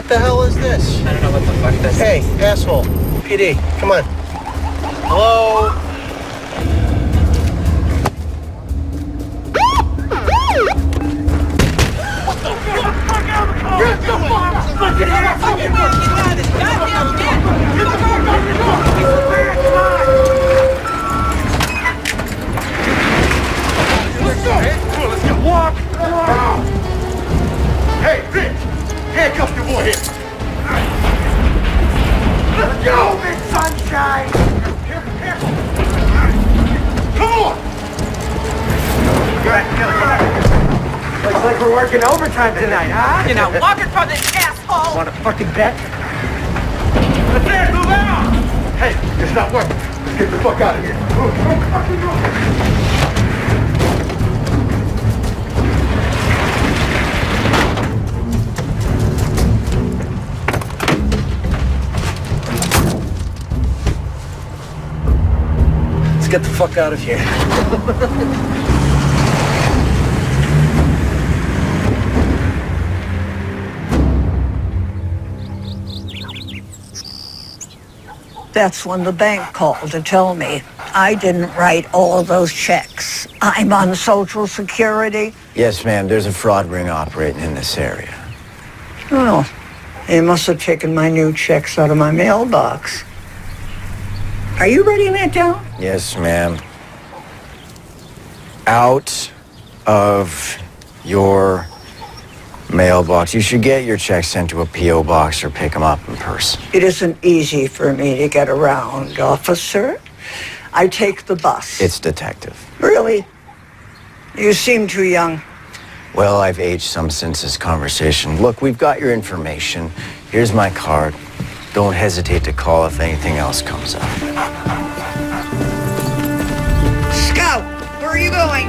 What the hell is this? I don't know what the fuck this is. Hey, asshole. PD, come on. Hello? Hey, Vic! Handcuff your boy here! Let's go, Big Sunshine! Careful! Come on! Looks like we're working overtime tonight, huh? You're not walking from this asshole! Want a fucking bet? Let's move out! Hey, it's not working. Let's get the fuck out of here. Move. Get the fuck out of here. That's when the bank called to tell me I didn't write all of those checks. I'm on Social Security. Yes, ma'am. There's a fraud ring operating in this area. Oh, they must have taken my new checks out of my mailbox. Are you writing that down? Yes, ma'am. Out of your mailbox. You should get your checks sent to a P.O. box or pick them up in person. It isn't easy for me to get around, officer. I take the bus. It's detective. Really? You seem too young. Well, I've aged some since this conversation. Look, we've got your information. Here's my card. Don't hesitate to call if anything else comes up. Scout, where are you going?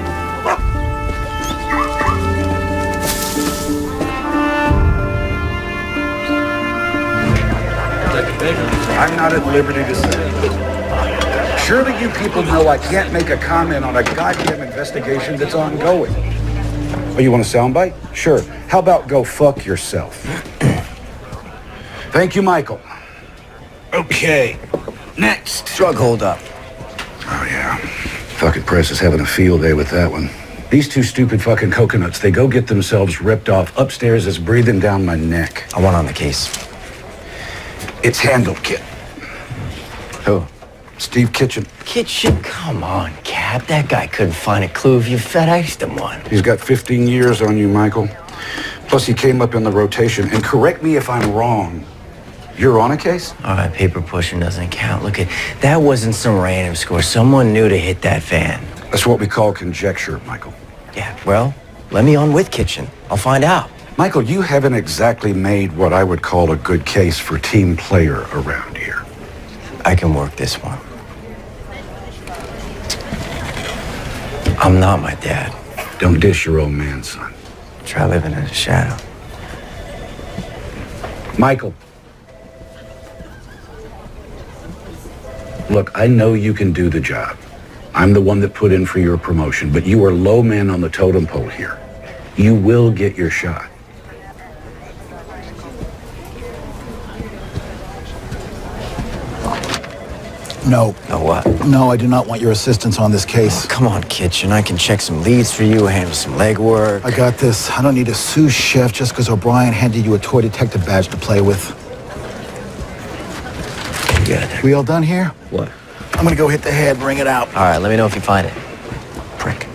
I'm not at liberty to say. Surely you people know I can't make a comment on a goddamn investigation that's ongoing. Oh, you want a soundbite? Sure. How about go fuck yourself? Thank you, Michael. Okay. Next. Drug holdup. Oh, yeah. Fucking press is having a field day with that one. These two stupid fucking coconuts, they go get themselves ripped off. Upstairs is breathing down my neck. I want on the case. It's handled, kid. Who? Steve Kitchen. Kitchen? Come on, Cap. That guy couldn't find a clue if you FedExed him one. He's got 15 years on you, Michael. Plus, he came up in the rotation. And correct me if I'm wrong. You're on a case? All right, paper pushing doesn't count. Look, that wasn't some random score. Someone knew to hit that van. That's what we call conjecture, Michael. Yeah, well, let me on with Kitchen. I'll find out. Michael, you haven't exactly made what I would call a good case for team player around here. I can work this one. I'm not my dad. Don't dish your old man, son. Try living in the shadow. Michael. Look, I know you can do the job. I'm the one that put in for your promotion, but you are low man on the totem pole here. You will get your shot. No. No what? No, I do not want your assistance on this case. Oh, come on, Kitchen. I can check some leads for you, handle some legwork. I got this. I don't need a sous chef just because O'Brien handed you a toy detective badge to play with. You got it. We all done here? What? I'm gonna go hit the head, bring it out. All right, let me know if you find it. Prick.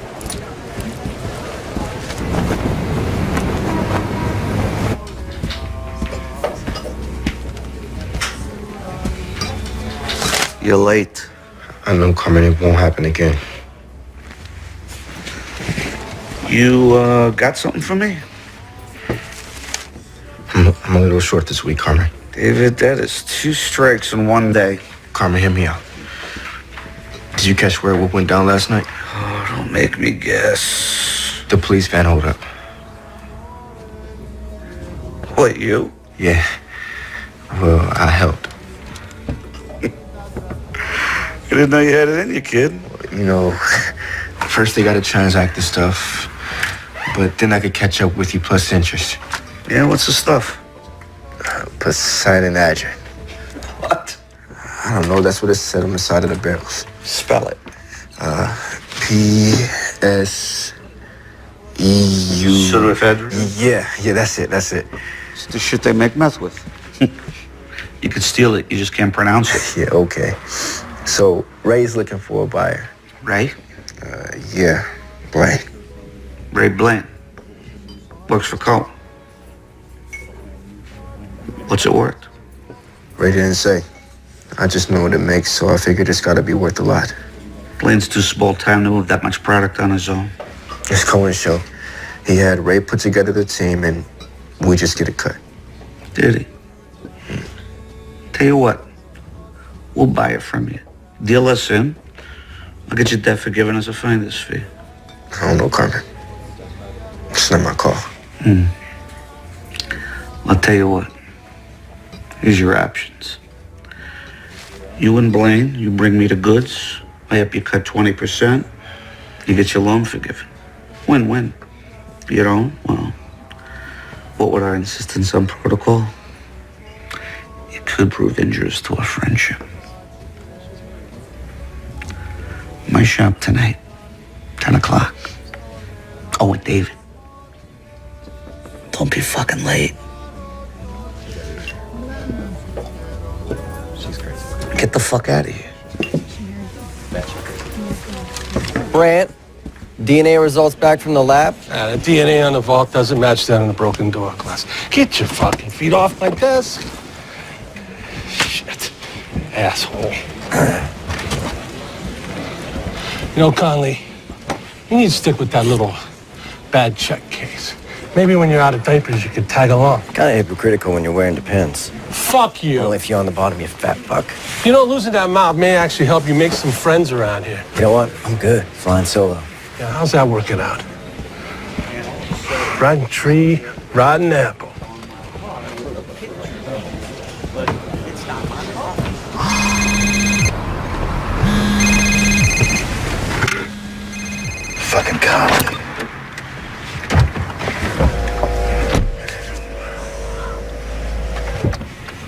You're late. I know, Carmen, it won't happen again. You, got something for me? I'm a little short this week, Carmen. David, that is 2 strikes in one day. Carmen, hear me out. Did you catch where what went down last night? Oh, don't make me guess. The police van hold up. What, you? Yeah. Well, I helped. I didn't know you had it in you, kid. You know, first they gotta transact the stuff, but then I could catch up with you plus interest. Yeah, what's the stuff? Poseidon Adrian. What? I don't know. That's what it said on the side of the barrels. Spell it. P-S-E-U. Pseudoephedrine? Yeah, that's it. It's the shit they make meth with. You could steal it, you just can't pronounce it. Yeah, okay. So, Ray's looking for a buyer. Ray? Yeah, Blaine. Ray Blaine. Works for Cole. What's it worth? Ray didn't say. I just know what it makes, so I figured it's gotta be worth a lot. Blaine's too small time to move that much product on his own. It's Cohen's show. He had Ray put together the team, and we just get a cut. Did he? Tell you what, we'll buy it from you. Deal us in. I'll get your debt forgiven as a finder's fee. I don't know, Carmen. It's not my call. I'll tell you what. Here's your options. You and Blaine, you bring me the goods. I help you cut 20%. You get your loan forgiven. Win-win. You don't? Well, what would our insistence on protocol? It could prove injurious to our friendship. My shop tonight, 10 o'clock. Oh, with David. Don't be fucking late. Get the fuck out of here. Brant, DNA results back from the lab? The DNA on the vault doesn't match that on the broken door glass. Get your fucking feet off my desk. Shit. Asshole. You know, Conley, you need to stick with that little bad check case. Maybe when you're out of diapers, you could tag along. Kind of hypocritical when you're wearing Depends. Fuck you. Only if you're on the bottom, you fat fuck. You know, losing that mouth may actually help you make some friends around here. You know what? I'm good. Flying solo. Yeah, how's that working out? Rotten tree, rotten apple. Fucking Conley.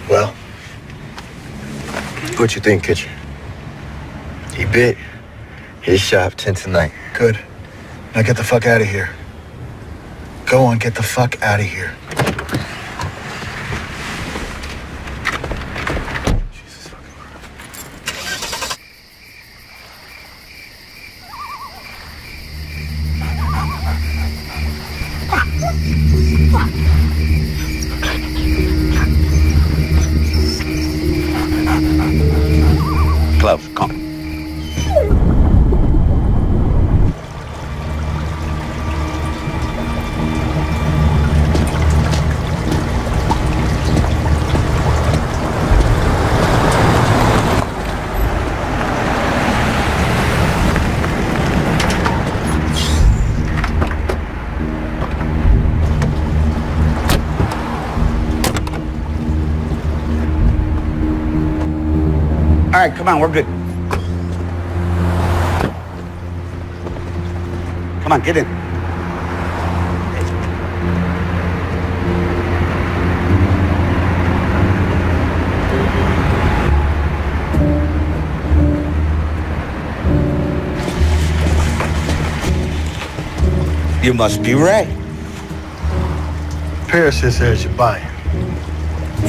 Well, what you think, Kitchen? He bit. His shop 10 tonight. Good. Now get the fuck out of here. Go on, get the fuck out of here. Glove, come. All right, come on, we're good. Come on, get in. You must be Ray. Paris is here as you buy.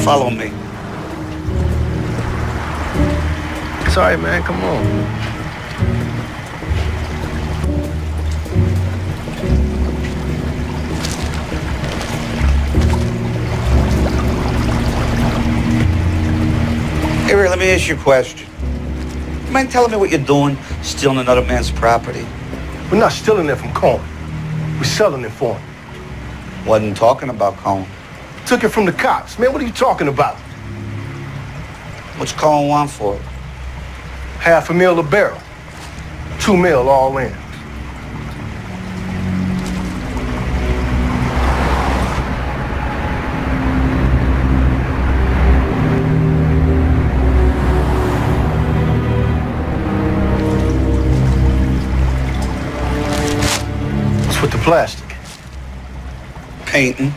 Follow me. Sorry, man, come on. Hey, Ray, let me ask you a question. You mind telling me what you're doing, stealing another man's property? We're not stealing it from Cohen. We're selling it for him. Wasn't talking about Cone. Took it from the cops. Man, what are you talking about? What's Cone want for it? $500,000 a barrel. $2 million all in. What's with the plastic? Painting.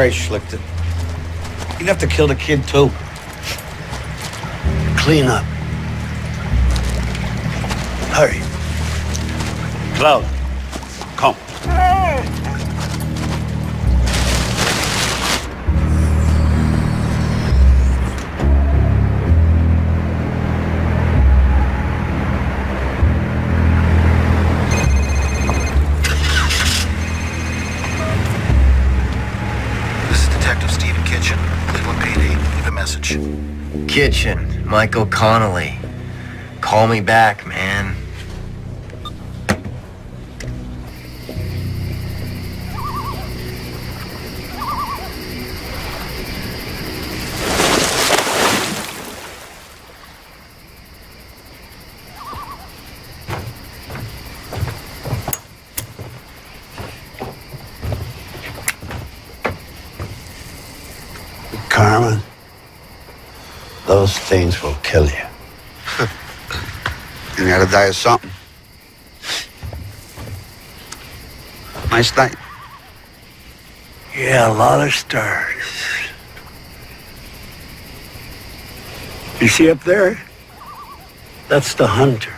right, Schlichter. You'd have to kill the kid, too. Clean up. Hurry. Cloud, come. This is Detective Stephen Kitchen, Cleveland PD. Leave a message. Kitchen, Michael Connolly. Call me back, man. Carmen, those things will kill you. You gotta die of something. Nice night. Yeah, a lot of stars. You see up there? That's the hunter,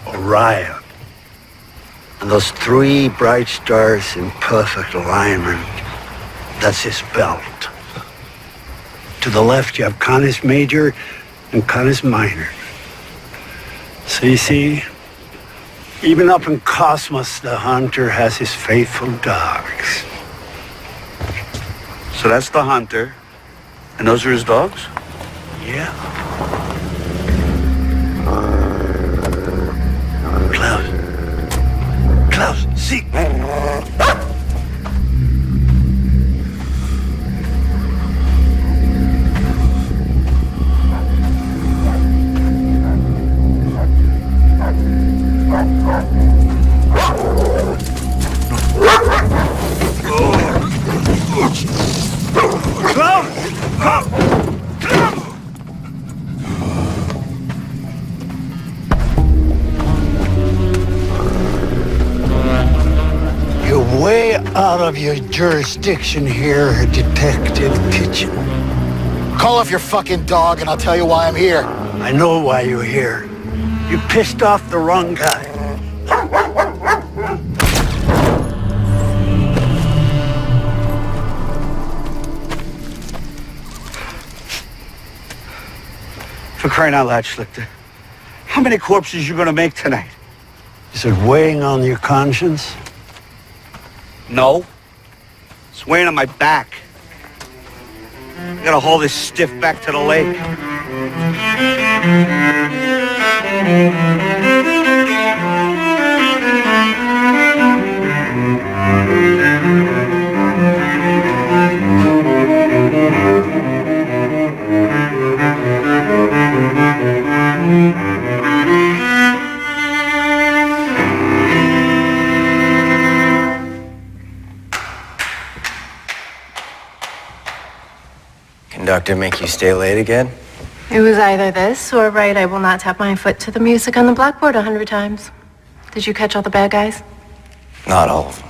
Orion. And those three bright stars in perfect alignment, that's his belt. To the left, you have Canis Major and Canis Minor. So you see, even up in Cosmos, the hunter has his faithful dogs. So that's the hunter, and those are his dogs? Yeah. Klaus, see. You're way out of your jurisdiction here, Detective Kitchen. Call off your fucking dog and I'll tell you why I'm here. I know why you're here. You pissed off the wrong guy. For crying out loud, Schlichter. How many corpses you gonna make tonight? Is it weighing on your conscience? No. It's weighing on my back. I gotta haul this stiff back to the lake. Conductor make you stay late again? It was either this or right, I will not tap my foot to the music on the blackboard 100 times. Did you catch all the bad guys? Not all of them.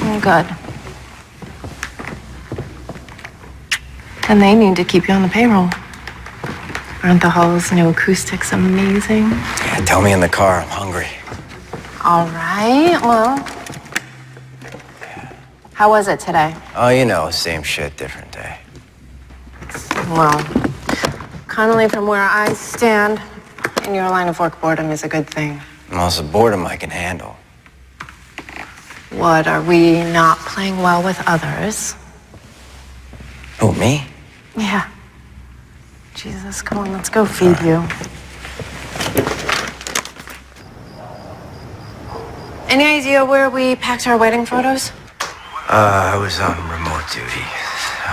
Oh, good. And they need to keep you on the payroll. Aren't the halls, no acoustics amazing? Yeah, tell me in the car. I'm hungry. All right, well. How was it today? Oh, you know, same shit, different day. Well, Connolly, from where I stand, in your line of work, boredom is a good thing. Also, boredom I can handle. What, are we not playing well with others? Who, me? Yeah. Jesus, come on, let's go feed you. Any idea where we packed our wedding photos? I was on remote duty, so...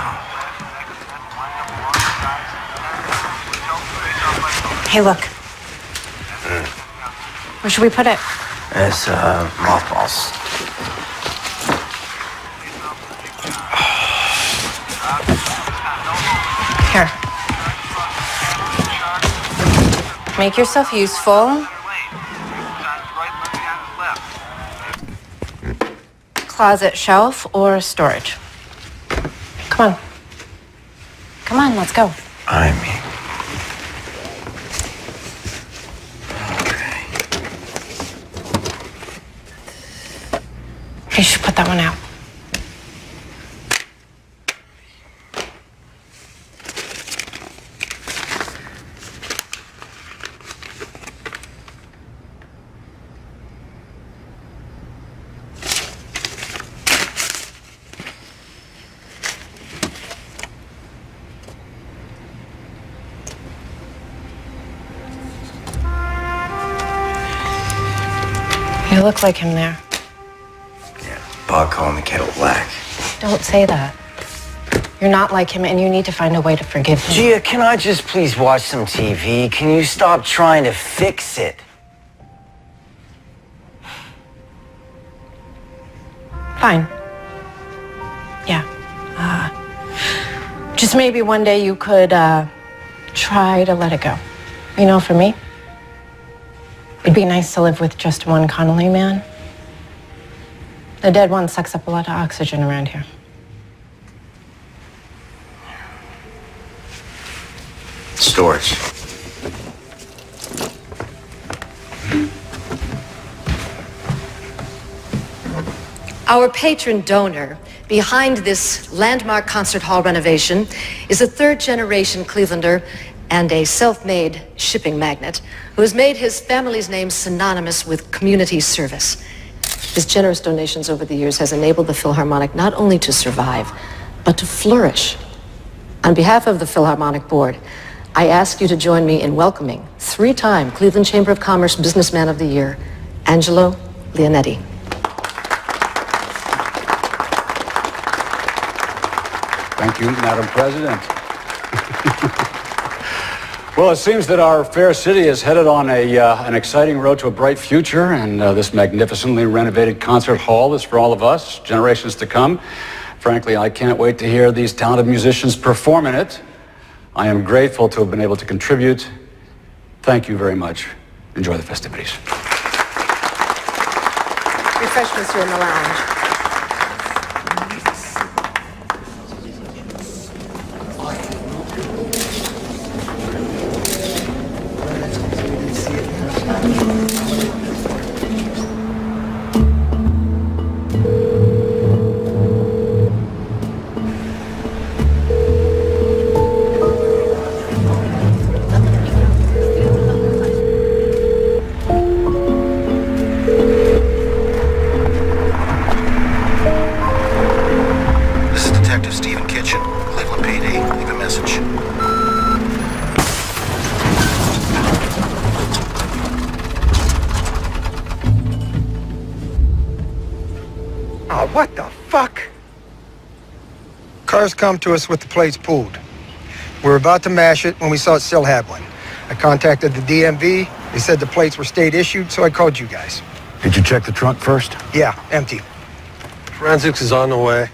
Hey, look. Where should we put it? It's, mothballs. Here. Make yourself useful. Closet, shelf, or storage? Come on. Come on, let's go. I mean... Okay. You should put that one out. You look like him there. Yeah, Bob calling the kettle black. Don't say that. You're not like him, and you need to find a way to forgive him. Gia, can I just please watch some TV? Can you stop trying to fix it? Fine. Yeah. Just maybe one day you could try to let it go. You know, for me, it'd be nice to live with just one Connolly man. The dead one sucks up a lot of oxygen around here. Storage. Our patron donor behind this landmark concert hall renovation is a third-generation Clevelander and a self-made shipping magnate who has made his family's name synonymous with community service. His generous donations over the years has enabled the Philharmonic not only to survive, but to flourish. On behalf of the Philharmonic Board, I ask you to join me in welcoming three-time Cleveland Chamber of Commerce Businessman of the Year, Angelo Leonetti. Thank you, Madam President. Well, it seems that our fair city is headed on an exciting road to a bright future, and this magnificently renovated concert hall is for all of us, generations to come. Frankly, I can't wait to hear these talented musicians perform in it. I am grateful to have been able to contribute. Thank you very much. Enjoy the festivities. Refreshments are in the lounge. What the fuck? Cars come to us with the plates pulled. We were about to mash it when we saw it still had one. I contacted the DMV. They said the plates were state issued, so I called you guys. Did you check the trunk first? Yeah, empty. Forensics is on the way.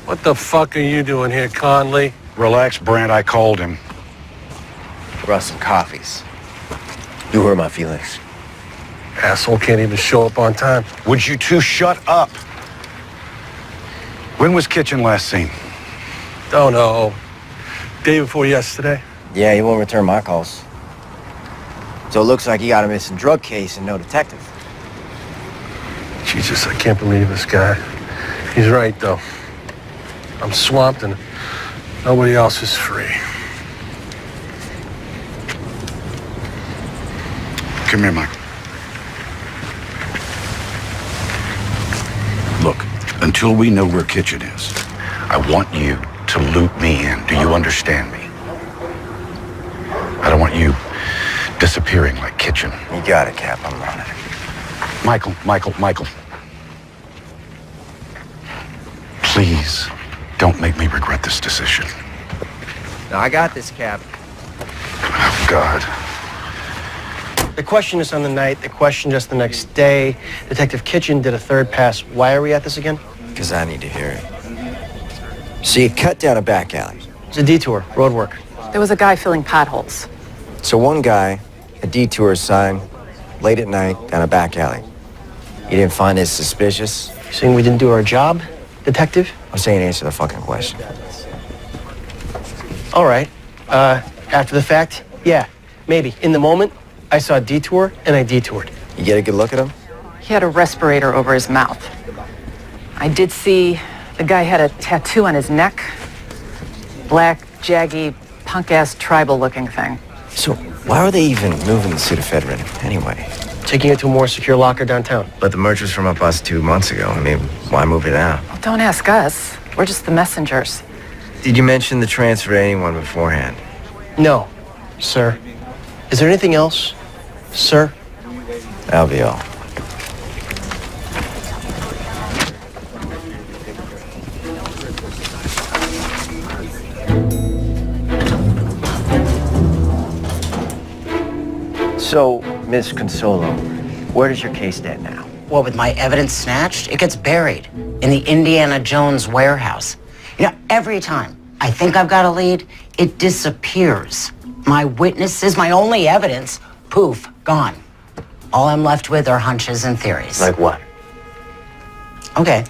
What the fuck are you doing here, Conley? Relax, Brent. I called him. Brought some coffees. You hurt my feelings. Asshole can't even show up on time. Would you two shut up? When was Kitchen last seen? Don't know. Day before yesterday. Yeah, he won't return my calls. So it looks like he got a missing drug case and no detective. Jesus, I can't believe this guy. He's right, though. I'm swamped and nobody else is free. Come here, Michael. Look, until we know where Kitchen is, I want you to loop me in. Do you understand me? I don't want you disappearing like Kitchen. You got it, Cap. I'm on it. Michael. Please, don't make me regret this decision. No, I got this, Cap. Oh, God. They questioned us on the night. They questioned us the next day. Detective Kitchen did a third pass. Why are we at this again? Because I need to hear it. So you cut down a back alley. It's a detour, road work. There was a guy filling potholes. So one guy, a detour sign, late at night, down a back alley. You didn't find it suspicious? You saying we didn't do our job? detective? I'm saying answer the fucking question. All right. After the fact, yeah, maybe. In the moment, I saw a detour, and I detoured. You get a good look at him? He had a respirator over his mouth. I did see the guy had a tattoo on his neck. Black, jaggy, punk-ass tribal-looking thing. So why are they even moving the pseudoephedrine anyway? Taking it to a more secure locker downtown. But the merch was from a bus 2 months ago. I mean, why move it now? Well, don't ask us. We're just the messengers. Did you mention the transfer to anyone beforehand? No, sir. Is there anything else, sir? That'll be all. So, Miss Consolo, where does your case stand now? Well, with my evidence snatched, it gets buried in the Indiana Jones warehouse. You know, every time I think I've got a lead, it disappears. My witnesses, my only evidence, poof, gone. All I'm left with are hunches and theories. Like what? Okay.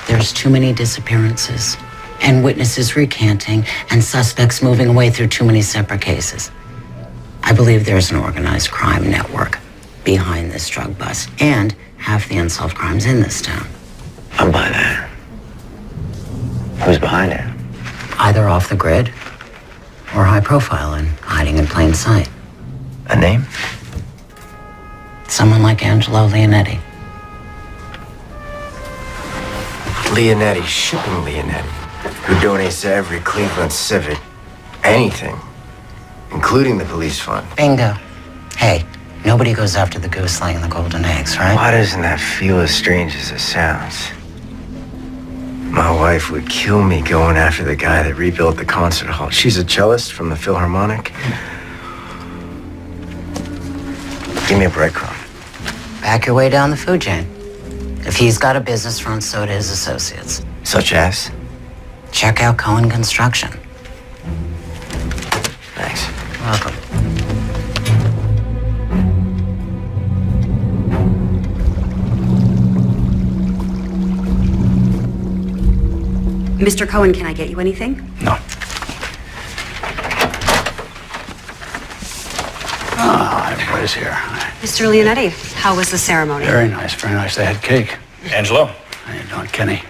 There's too many disappearances, and witnesses recanting, and suspects moving away through too many separate cases. I believe there's an organized crime network behind this drug bust, and half the unsolved crimes in this town. I'm by that. Who's behind it? Either off the grid, or high profile and hiding in plain sight. A name? Someone like Angelo Leonetti. Leonetti, shipping Leonetti, who donates to every Cleveland Civic anything, including the police fund. Bingo. Hey, nobody goes after the goose laying the golden eggs, right? Why doesn't that feel as strange as it sounds? My wife would kill me going after the guy that rebuilt the concert hall. She's a cellist from the Philharmonic. Give me a breadcrumb. Back your way down the food chain. If he's got a business front, so do his associates. Such as? Check out Cohen Construction. Thanks. Welcome. Mr. Cohen, can I get you anything? No. Ah, everybody's here. Mr. Leonetti, how was the ceremony? Very nice, very nice. They had cake. Angelo. How you doing, Kenny?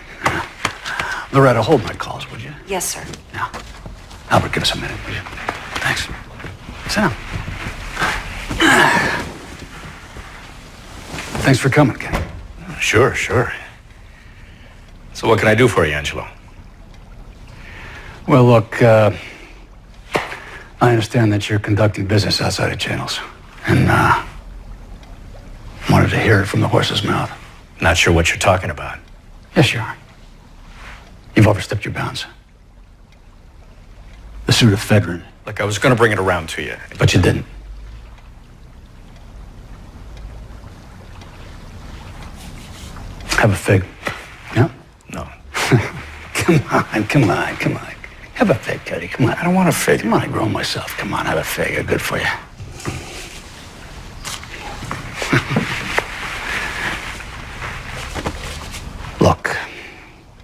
Loretta, hold my calls, would you? Yes, sir. Now, Albert, give us a minute, will you? Thanks. Sit down. Thanks for coming, Kenny. Sure, sure. So what can I do for you, Angelo? Well, look, I understand that you're conducting business outside of channels, and wanted to hear it from the horse's mouth. Not sure what you're talking about. Yes, you are. You've overstepped your bounds. The pseudoephedrine. Look, I was going to bring it around to you. But you didn't. Have a fig. Yeah? No. Come on. Have a fig, Teddy. Come on. I don't want a fig. Come on, I grow myself. Come on, have a fig. They're good for you. Look,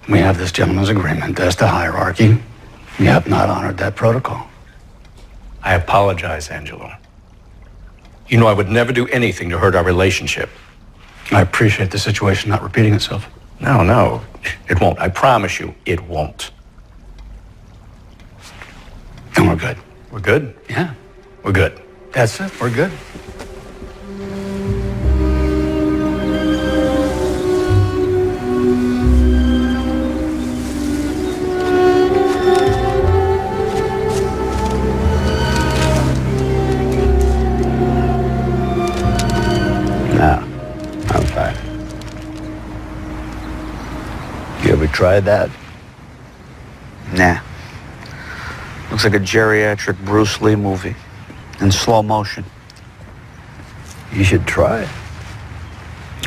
we have this gentleman's agreement as to hierarchy. You have not honored that protocol. I apologize, Angelo. You know I would never do anything to hurt our relationship. I appreciate the situation not repeating itself. No, it won't. I promise you, it won't. And we're good. We're good? Yeah. We're good. That's it. We're good. No, I'm fine. You ever tried that? Nah. Looks like a geriatric Bruce Lee movie in slow motion. You should try it.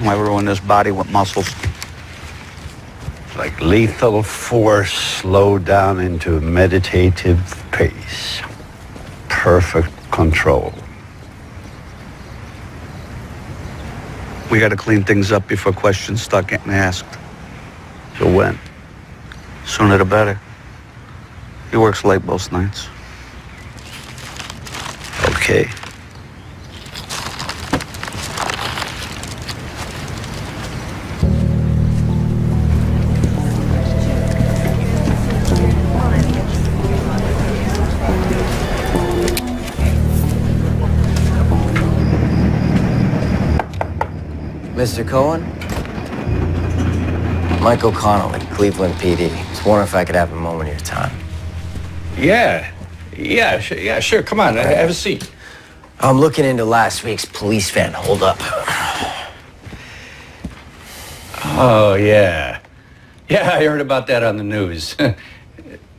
Why ruin this body with muscles? Like lethal force slowed down into meditative pace. Perfect control. We gotta clean things up before questions start getting asked. So when? Sooner the better. He works late most nights. Okay. Mr. Cohen? Michael Connolly, Cleveland PD. Just wondering if I could have a moment of your time. Yeah, sure. Come on, have a seat. I'm looking into last week's police van holdup. Oh, yeah. Yeah, I heard about that on the news.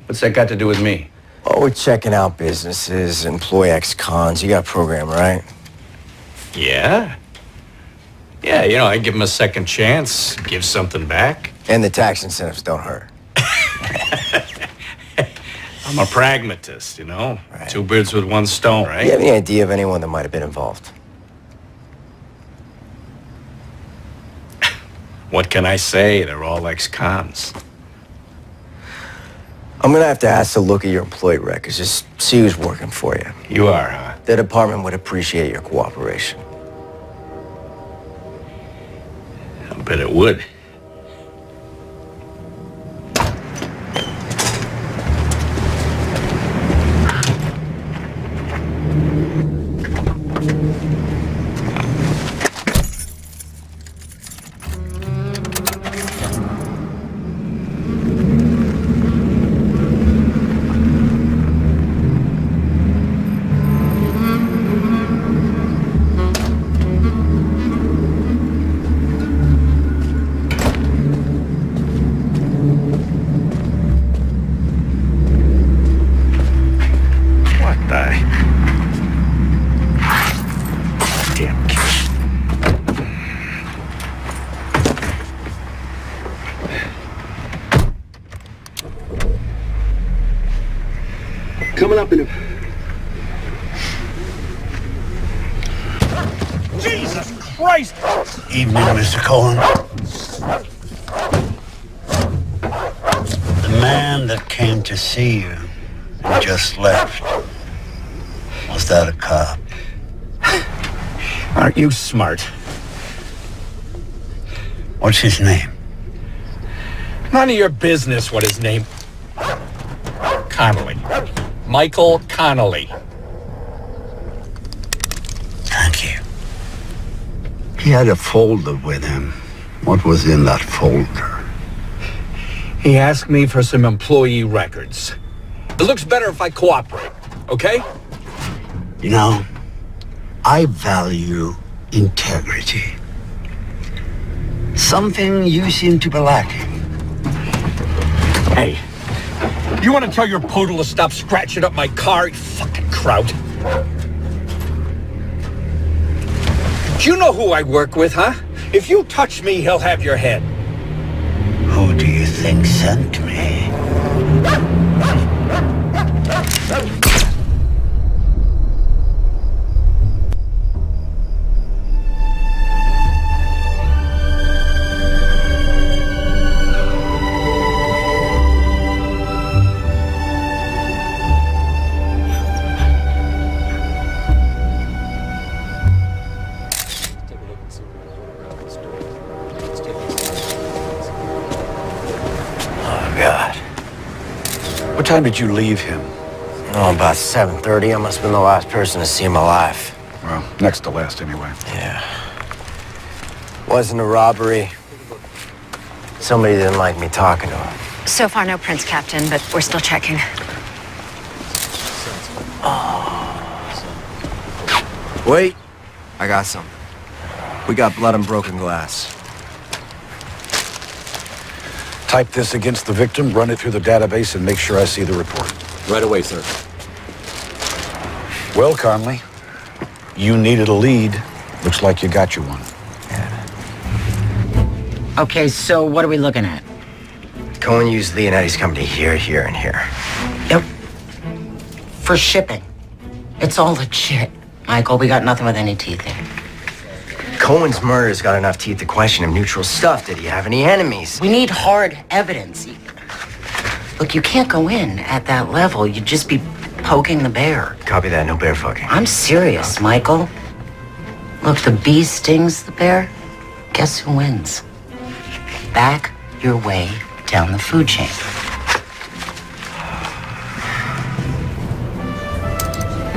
What's that got to do with me? Oh, we're checking out businesses, employ ex-cons. You got a program, right? Yeah? Yeah, you know, I give them a second chance, give something back. And the tax incentives don't hurt. I'm a pragmatist, you know? Right. 2 birds with 1 stone, right? Do you have any idea of anyone that might have been involved? What can I say? They're all ex-cons. I'm gonna have to ask to look at your employee records, just see who's working for you. You are, huh? The department would appreciate your cooperation. I bet it would. Coming up in a... Jesus Christ! Evening, Mr. Cohen. The man that came to see you and just left, was that a cop? Aren't you smart? What's his name? None of your business what his name... Connolly. Michael Connolly. Thank you. He had a folder with him. What was in that folder? He asked me for some employee records. It looks better if I cooperate, okay? You know, I value integrity. Something you seem to be lacking. Hey, you want to tell your poodle to stop scratching up my car, you fucking kraut? Do you know who I work with, huh? If you touch me, he'll have your head. Who do you think sent me? What time did you leave him? Oh, about 7:30. I must have been the last person to see him alive. Well, next to last anyway. Yeah. Wasn't a robbery. Somebody didn't like me talking to him. So far, no prints, Captain, but we're still checking. Wait. I got some. We got blood and broken glass. Type this against the victim, run it through the database, and make sure I see the report. Right away, sir. Well, Conley, you needed a lead. Looks like you got you one. Okay, so what are we looking at? Cohen used Leonetti's company here, and here. Yep. For shipping. It's all legit. Michael, we got nothing with any teeth in. Cohen's murder's got enough teeth to question him. Neutral stuff. Did he have any enemies? We need hard evidence. Look, you can't go in at that level. You'd just be poking the bear. Copy that. No bear fucking. I'm serious, Michael. Look, the bee stings the bear. Guess who wins? Back your way down the food chain.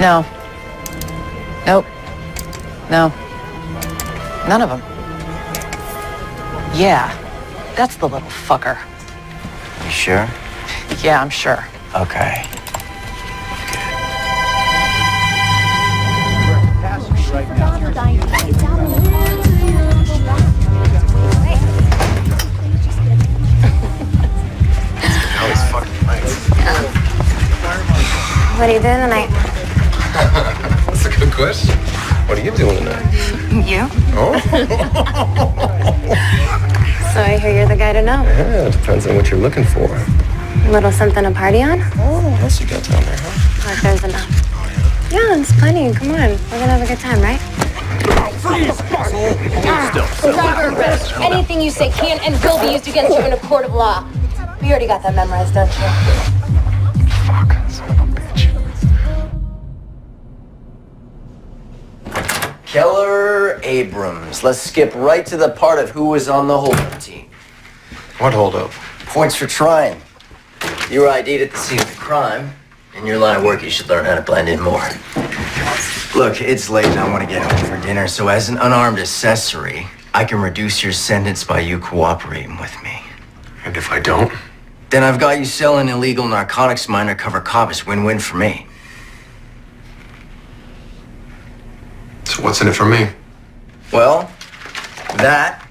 No. Nope. No. None of them. Yeah, that's the little fucker. You sure? Yeah, I'm sure. Okay. What are you doing tonight? That's a good question. What are you doing tonight? You? Oh. So I hear you're the guy to know. Yeah, it depends on what you're looking for. Little something to party on? Oh, what else you got down there, huh? Or if there's enough. Yeah, there's plenty. Come on. We're gonna have a good time, right? Under arrest. Anything you say can and will be used against you in a court of law. You already got that memorized, don't you? Fuck, son of a bitch. Keller Abrams. Let's skip right to the part of who was on the holdup team. What holdup? Points for trying. You were ID'd at the scene of the crime. In your line of work, you should learn how to blend in more. Look, it's late and I want to get home for dinner, so as an unarmed accessory, I can reduce your sentence by you cooperating with me. And if I don't? Then I've got you selling illegal narcotics to my undercover cop. It's win-win for me. So what's in it for me? Well, that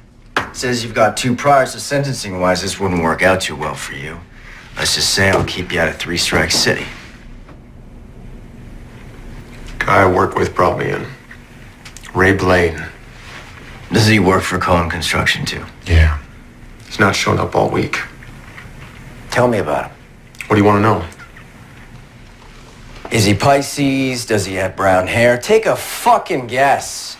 says you've got 2 priors, so sentencing-wise, this wouldn't work out too well for you. Let's just say I'll keep you out of 3 Strike City. Guy I work with brought me in. Ray Blaine. Does he work for Cohen Construction, too? Yeah. He's not showing up all week. Tell me about him. What do you want to know? Is he Pisces? Does he have brown hair? Take a fucking guess.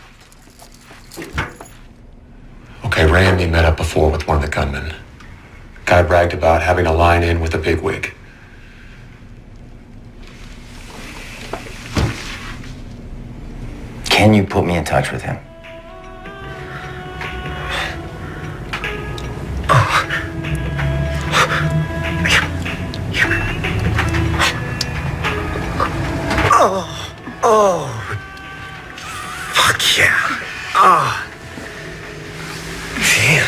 Okay, Ray and me met up before with one of the gunmen. Guy bragged about having a line in with a bigwig. Can you put me in touch with him? Oh. Fuck yeah. Oh. Damn.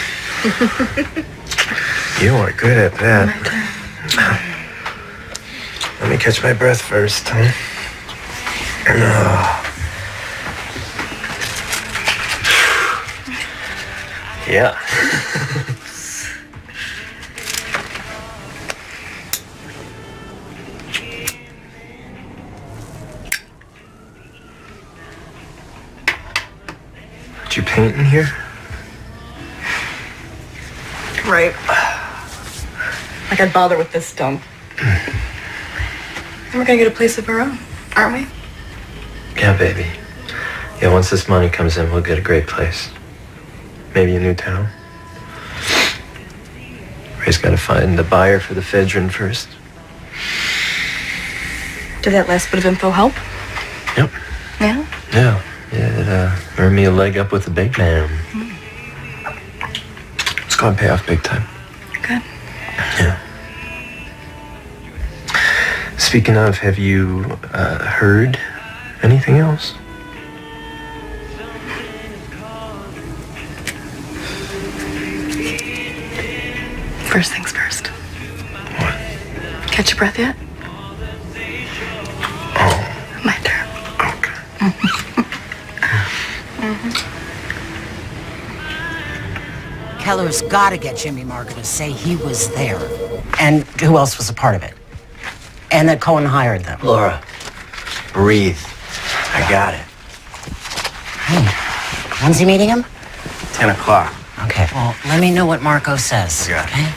You are good at that. Let me catch my breath first, huh? Yeah. Did you paint in here? Right. Like I'd bother with this dump. And we're gonna get a place of our own, aren't we? Yeah, baby. Yeah, once this money comes in, we'll get a great place. Maybe a new town. Ray's got to find the buyer for the Fedrin first. Did that last bit of info help? Yep. Yeah? Yeah. It earned me a leg up with the big man. It's going to pay off big time. Good. Yeah. Speaking of, have you heard anything else? First things first. What? Catch your breath yet? Oh. My turn. Keller's got to get Jimmy Marker to say he was there. And who else was a part of it? And that Cohen hired them. Laura, breathe. I got it. Hey, when's he meeting him? 10 o'clock. Okay, well, let me know what Marco says. Yeah. Okay?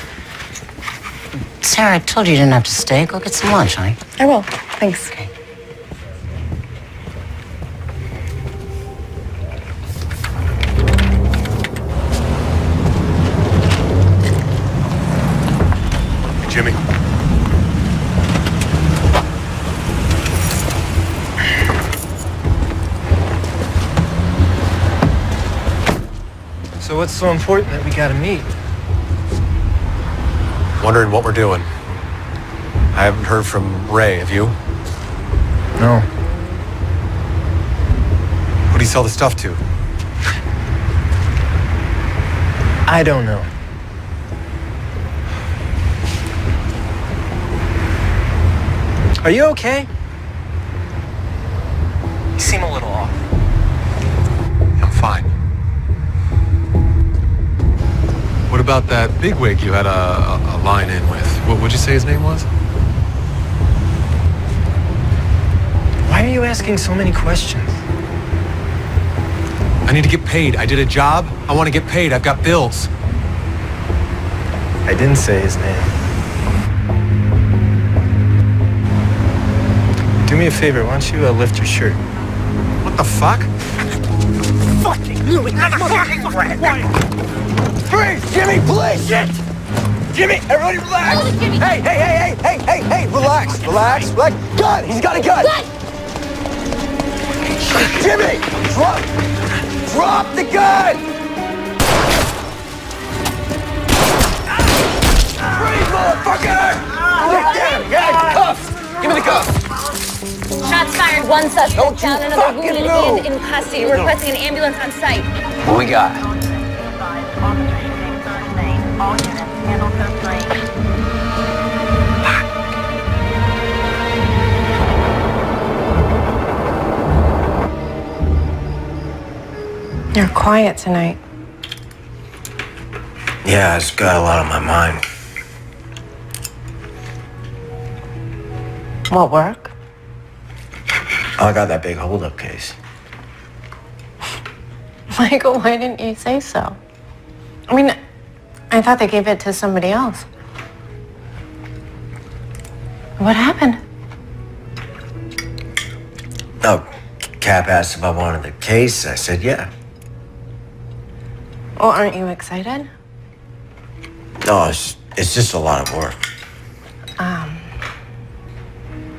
Sarah, I told you didn't have to stay. Go get some lunch, honey. I will. Thanks. Okay. what's so important that we gotta meet? Wondering what we're doing. I haven't heard from Ray, have you? No. Who do you sell the stuff to? I don't know. Are you okay? You seem a little off. I'm fine. What about that bigwig you had a line in with? What'd you say his name was? Why are you asking so many questions? I need to get paid. I did a job. I want to get paid. I've got bills. I didn't say his name. Do me a favor, why don't you lift your shirt? What the fuck? Fucking knew it! Motherfucking rat! Freeze! Jimmy, please! Shit! Jimmy, everybody relax! Hey, relax! Gun! He's got a gun! Jimmy! Drop the gun! Freeze, motherfucker! Yeah, cuffs! Give me the cuffs! Shots fired. One suspect down, another wounded and in custody. Requesting an ambulance on site. What we got? You're quiet tonight. Yeah, it's got a lot on my mind. What, work? I got that big holdup case. Michael, why didn't you say so? I mean, I thought they gave it to somebody else. What happened? Oh, Cap asked if I wanted the case. I said yeah. Well, aren't you excited? No, it's just a lot of work.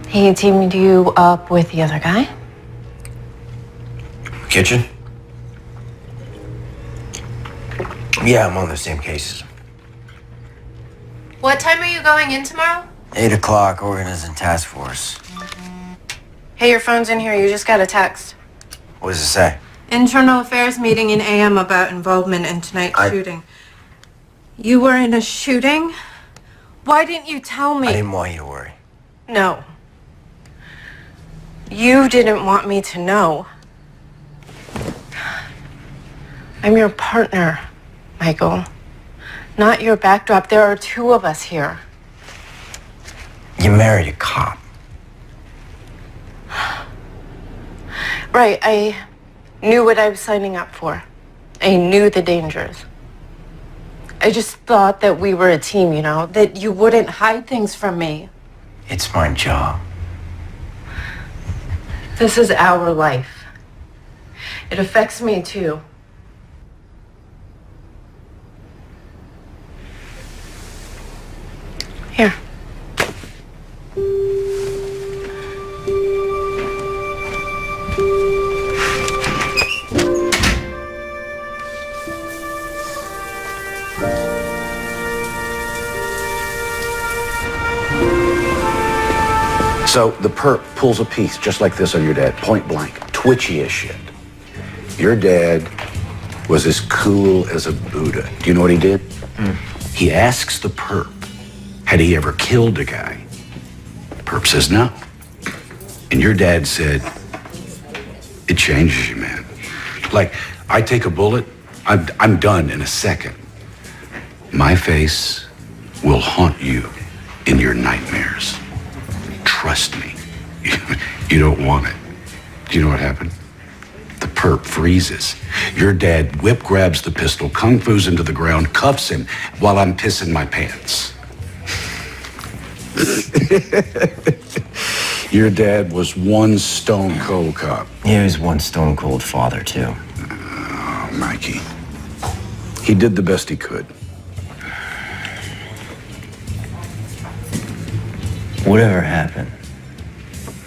He teamed you up with the other guy? Kitchen? Yeah, I'm on the same cases. What time are you going in tomorrow? 8 o'clock, organizing task force. Hey, your phone's in here. You just got a text. What does it say? Internal affairs meeting in AM about involvement in tonight's shooting. You were in a shooting? Why didn't you tell me? I didn't want you to worry. No. You didn't want me to know. I'm your partner, Michael. Not your backdrop. There are two of us here. You married a cop. Right, I knew what I was signing up for. I knew the dangers. I just thought that we were a team, you know, that you wouldn't hide things from me. It's my job. This is our life. It affects me too. Here. So the perp pulls a piece just like this on your dad, point blank, twitchy as shit. Your dad was as cool as a Buddha. Do you know what he did? He asks the perp, had he ever killed a guy? Perp says no. And your dad said, it changes you, man. Like, I take a bullet, I'm done in a second. My face will haunt you in your nightmares. Trust me, you don't want it. Do you know what happened? The perp freezes. Your dad whip grabs the pistol, kung fu's into the ground, cuffs him while I'm pissing my pants. Your dad was one stone cold cop. He was one stone cold father, too. Oh, Mikey. He did the best he could. Whatever happened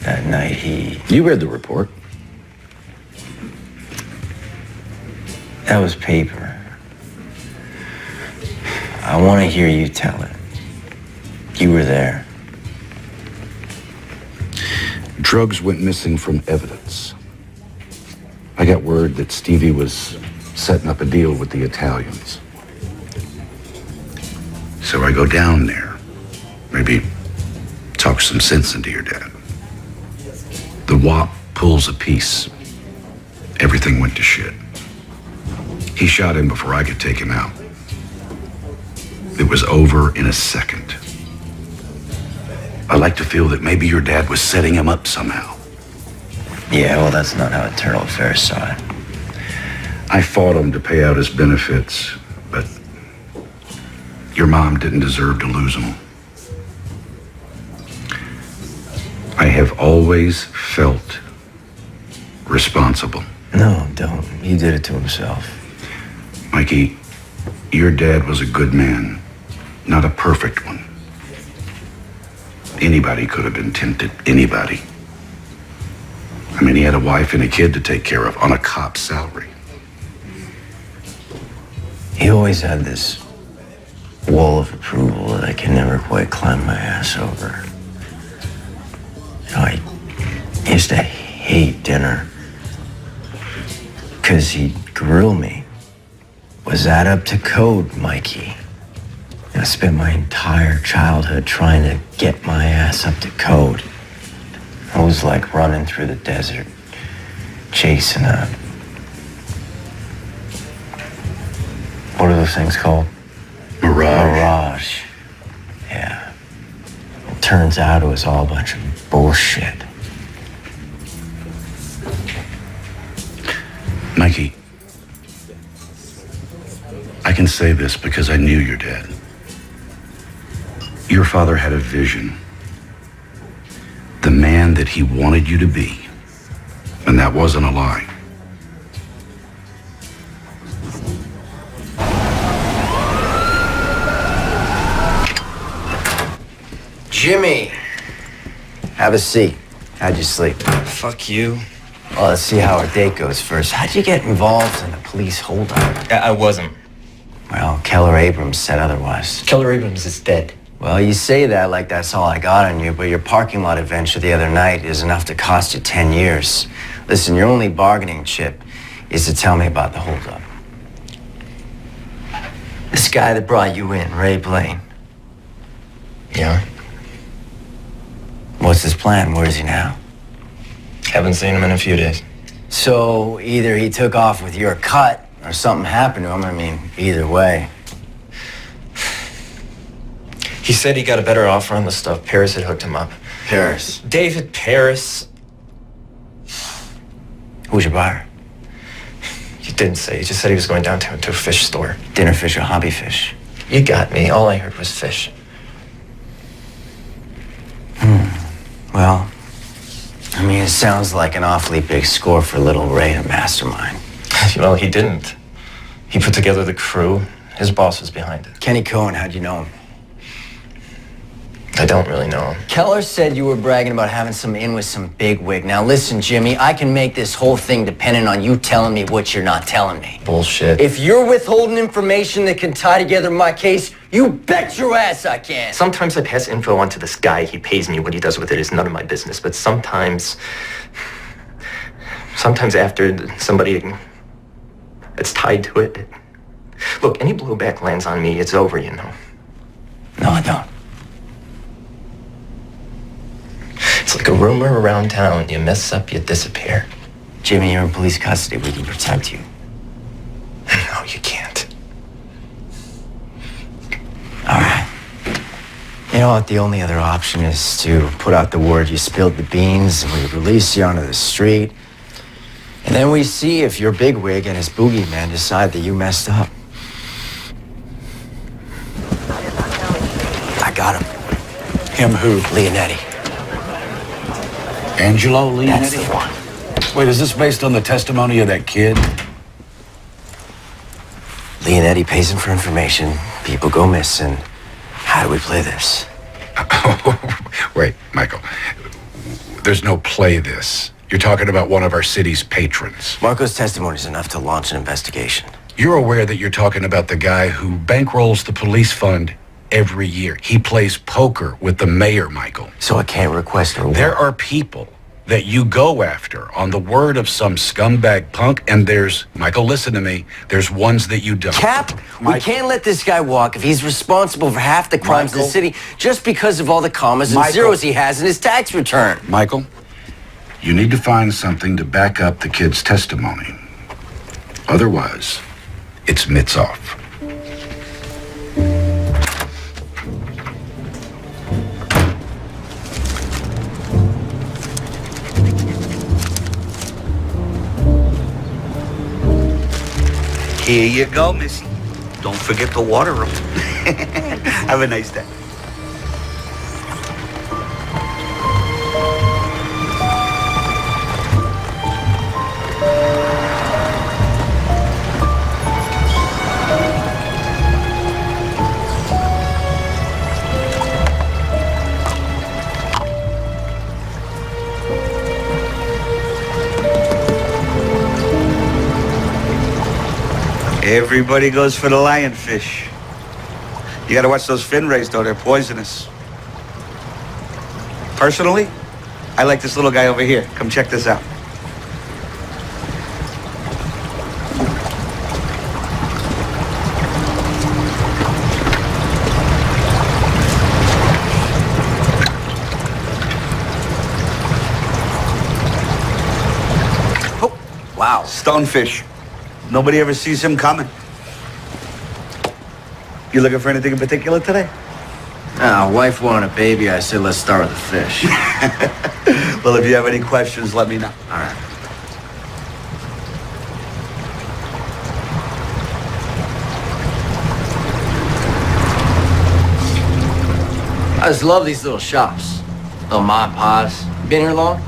that night, You read the report. That was paper. I want to hear you tell it. You were there. Drugs went missing from evidence. I got word that Stevie was setting up a deal with the Italians. So I go down there. Maybe talk some sense into your dad. The WAP pulls a piece. Everything went to shit. He shot him before I could take him out. It was over in a second. I like to feel that maybe your dad was setting him up somehow. Yeah, well, that's not how Eternal Affairs saw it. I fought him to pay out his benefits, but your mom didn't deserve to lose him. I have always felt responsible. No, don't. He did it to himself. Mikey, your dad was a good man, not a perfect one. Anybody could have been tempted, anybody. I mean, he had a wife and a kid to take care of on a cop's salary. He always had this wall of approval that I could never quite climb my ass over. You know, I used to hate dinner because he'd grill me. Was that up to code, Mikey? I spent my entire childhood trying to get my ass up to code. I was like running through the desert, chasing a... What are those things called? Mirage. Yeah. It turns out it was all a bunch of bullshit. Mikey, I can say this because I knew your dad. Your father had a vision. The man that he wanted you to be. And that wasn't a lie. Jimmy! Have a seat. How'd you sleep? Fuck you. Well, let's see how our date goes first. How'd you get involved in a police holdup? I wasn't. Well, Keller Abrams said otherwise. Keller Abrams is dead. Well, you say that like that's all I got on you, but your parking lot adventure the other night is enough to cost you 10 years. Listen, your only bargaining chip is to tell me about the holdup. This guy that brought you in, Ray Blaine. Yeah? What's his plan? Where is he now? Haven't seen him in a few days. So either he took off with your cut or something happened to him. I mean, either way. He said he got a better offer on the stuff. Paris had hooked him up. Paris? David Paris. Who's your buyer? He didn't say. He just said he was going downtown to a fish store. Dinner fish or hobby fish? You got me. All I heard was fish. Well, I mean, it sounds like an awfully big score for little Ray to mastermind. Well, he didn't. He put together the crew. His boss was behind it. Kenny Cohen, how'd you know him? I don't really know him. Keller said you were bragging about having some in with some bigwig. Now listen, Jimmy, I can make this whole thing dependent on you telling me what you're not telling me. Bullshit. If you're withholding information that can tie together my case, you bet your ass I can. Sometimes I pass info on to this guy. He pays me. What he does with it is none of my business. But sometimes after somebody that's tied to it. Look, any blowback lands on me, it's over, you know. No, I don't. It's like a rumor around town. You mess up, you disappear. Jimmy, you're in police custody. We can protect you. No, you can't. All right. You know what? The only other option is to put out the word you spilled the beans and we release you onto the street. And then we see if your bigwig and his boogeyman decide that you messed up. I got him. Him who? Leonetti. Angelo Leonetti? That's the one. Wait, is this based on the testimony of that kid? Leonetti pays him for information. People go missing. How do we play this? Wait, Michael. There's no play this. You're talking about one of our city's patrons. Marco's testimony is enough to launch an investigation. You're aware that you're talking about the guy who bankrolls the police fund every year. He plays poker with the mayor, Michael. So I can't request a reward? There are people that you go after on the word of some scumbag punk, and there's, Michael, listen to me, there's ones that you don't. Cap, we can't let this guy walk if he's responsible for half the crimes in the city just because of all the commas and zeros he has in his tax return. Michael, you need to find something to back up the kid's testimony. Otherwise, it's mitts off. Here you go, Missy. Don't forget to water them. Have a nice day. Everybody goes for the lionfish. You gotta watch those fin rays, though. They're poisonous. Personally, I like this little guy over here. Come check this out. Oh, wow. Stonefish. Nobody ever sees him coming. You looking for anything in particular today? Wife wanted a baby. I said, let's start with the fish. Well, if you have any questions, let me know. All right. I just love these little shops. Little mom and pops. Been here long?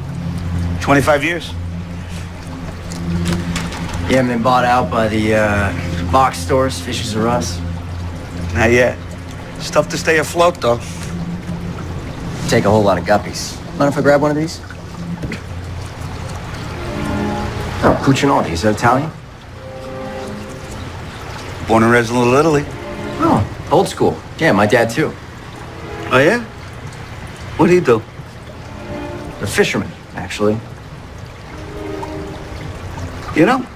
25 years. You haven't been bought out by the box stores, Fishes R Us? Not yet. It's tough to stay afloat, though. Take a whole lot of guppies. Mind if I grab one of these? Oh, Cucinotti. Is that Italian? Born and raised in Little Italy. Oh, old school. Yeah, my dad, too. Oh, yeah? What'd he do? A fisherman, actually. You know,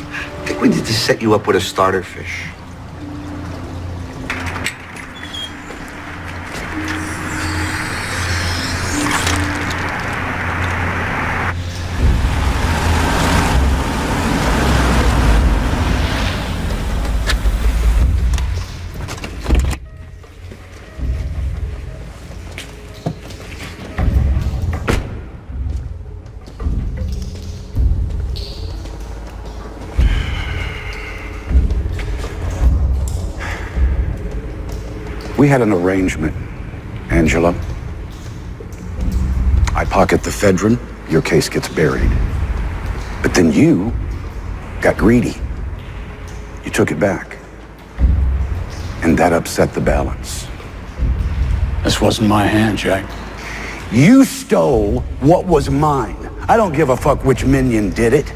I think we need to set you up with a starter fish. We had an arrangement, Angela. I pocket the ephedrine, your case gets buried. But then you got greedy. You took it back. And that upset the balance. This wasn't my hand, Jack. You stole what was mine. I don't give a fuck which minion did it.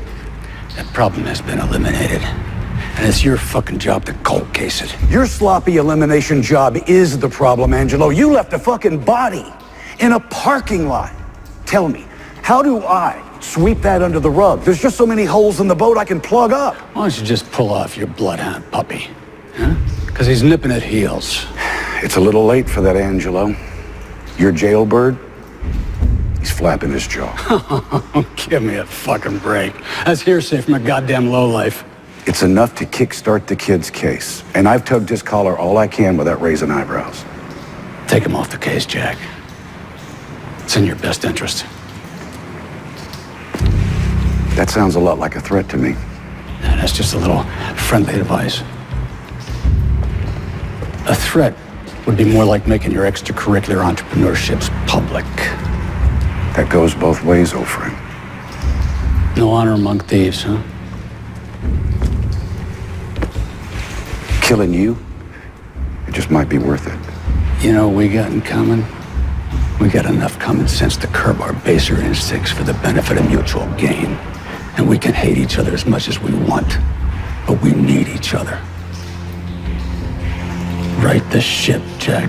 That problem has been eliminated. And it's your fucking job to cold case it. Your sloppy elimination job is the problem, Angelo. You left a fucking body in a parking lot. Tell me, how do I sweep that under the rug? There's just so many holes in the boat I can plug up. Why don't you just pull off your bloodhound puppy? Huh? Because he's nipping at heels. It's a little late for that, Angelo. Your jailbird, he's flapping his jaw. Give me a fucking break. That's hearsay from a goddamn lowlife. It's enough to kickstart the kid's case. And I've tugged his collar all I can without raising eyebrows. Take him off the case, Jack. It's in your best interest. That sounds a lot like a threat to me. And that's just a little friendly advice. A threat would be more like making your extracurricular entrepreneurships public. That goes both ways, old friend. No honor among thieves, huh? Killing you, it just might be worth it. You know what we got in common? We got enough common sense to curb our baser instincts for the benefit of mutual gain. And we can hate each other as much as we want. But we need each other. Right the ship, Jack.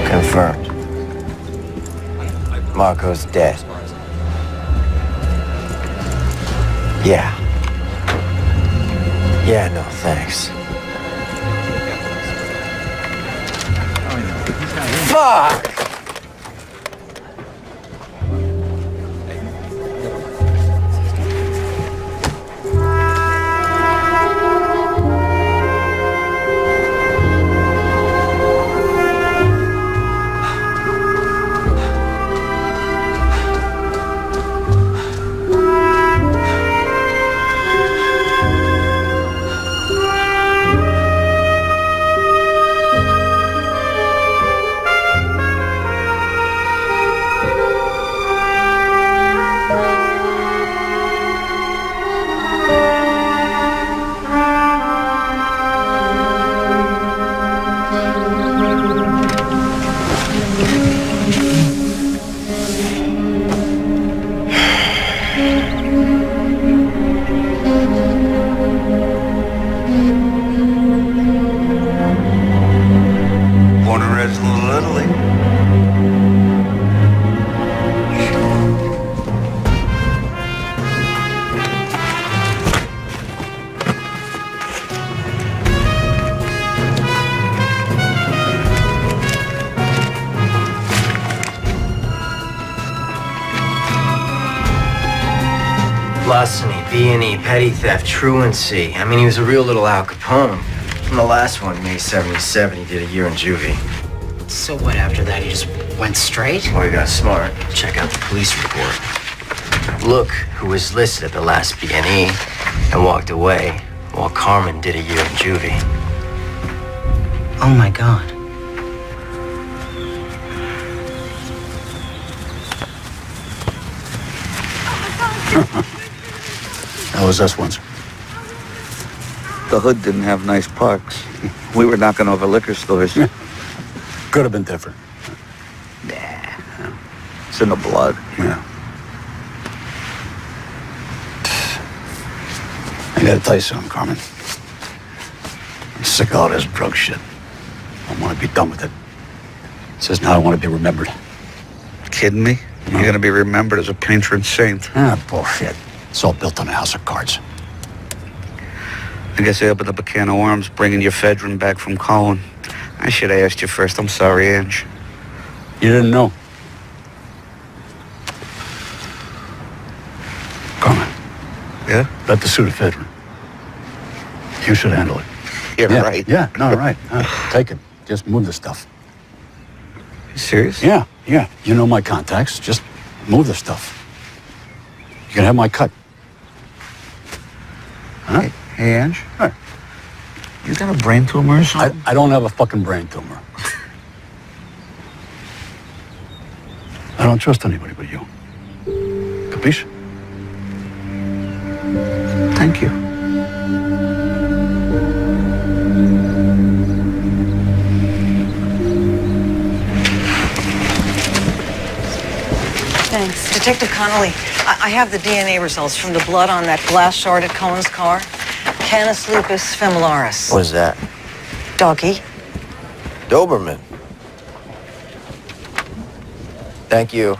Confirmed. Marco's dead. Yeah. Yeah, no, thanks. Fuck! Born and raised in Little Italy. Larceny, B&E, petty theft, truancy. I mean, he was a real little Al Capone. From the last one, May 77, he did a year in juvie. So what, after that, he just went straight? Well, he got smart. Check out the police report. Look who was listed at the last B&E and walked away while Carmen did a year in juvie. Oh my God. That was us once. The hood didn't have nice parks. We were knocking over liquor stores. Could have been different. It's in the blood. Yeah. I gotta tell you something, Carmen. I'm sick of all this drug shit. I want to be done with it. It says now I want to be remembered. Kidding me? No. You're gonna be remembered as a patron saint. Ah, bullshit. It's all built on a house of cards. I guess I opened up a can of worms bringing your ephedrine back from Colin. I should have asked you first. I'm sorry, Ange. You didn't know. Carmen. Yeah? Got the pseudoephedrine. You should handle it. You're yeah, right. Yeah, no, right. Take it. Just move the stuff. You serious? Yeah. You know my contacts. Just move the stuff. You can have my cut. Huh? Hey, Ange? Hey. You got a brain tumor or something? I don't have a fucking brain tumor. I don't trust anybody but you. Capiche? Thank you. Thanks. Detective Connolly, I have the DNA results from the blood on that glass shard at Cohen's car. Canis lupus familiaris. What is that? Doggy. Doberman. Thank you.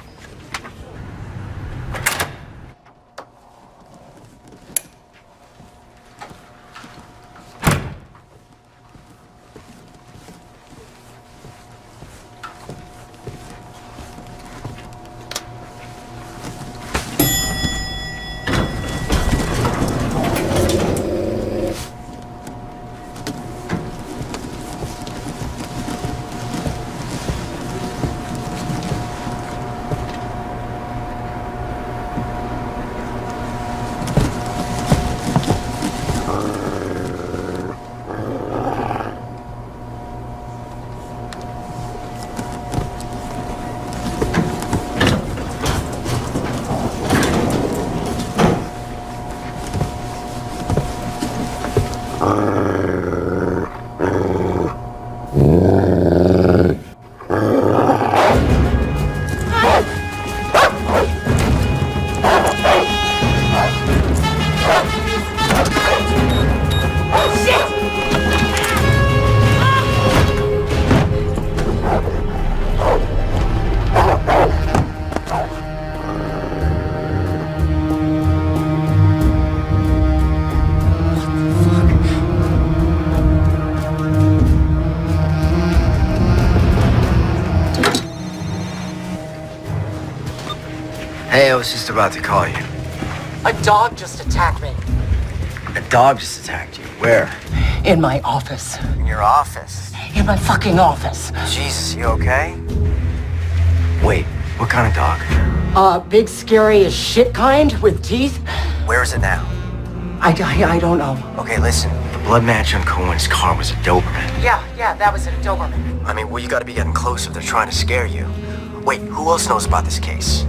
Hey, I was just about to call you. A dog just attacked me. A dog just attacked you. Where? In my office. In your office. In my fucking office. Jesus, you okay? Wait, what kind of dog? Big, scary as shit kind with teeth. Where is it now? I don't know. Okay, listen. The blood match on Cohen's car was a Doberman. Yeah, that was a Doberman. I mean, well, you gotta be getting close if they're trying to scare you. Wait, who else knows about this case?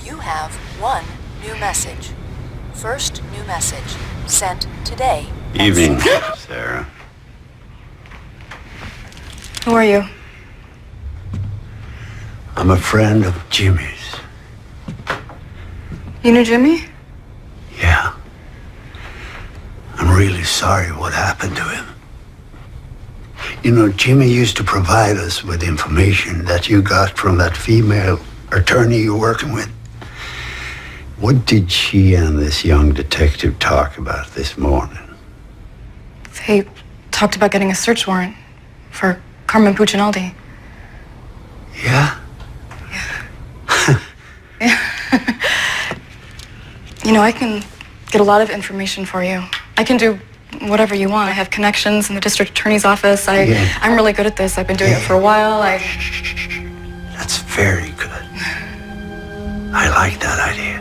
You have one new message. First new message. Sent today. Evening, Sarah. Who are you? I'm a friend of Jimmy's. You knew Jimmy? Yeah. I'm really sorry what happened to him. You know, Jimmy used to provide us with information that you got from that female attorney you're working with. What did she and this young detective talk about this morning? They talked about getting a search warrant for Carmen Puccinaldi. Yeah? You know, I can get a lot of information for you. I can do whatever you want. I have connections in the district attorney's office. I'm really good at this. I've been doing it for a while. That's very good. I like that idea.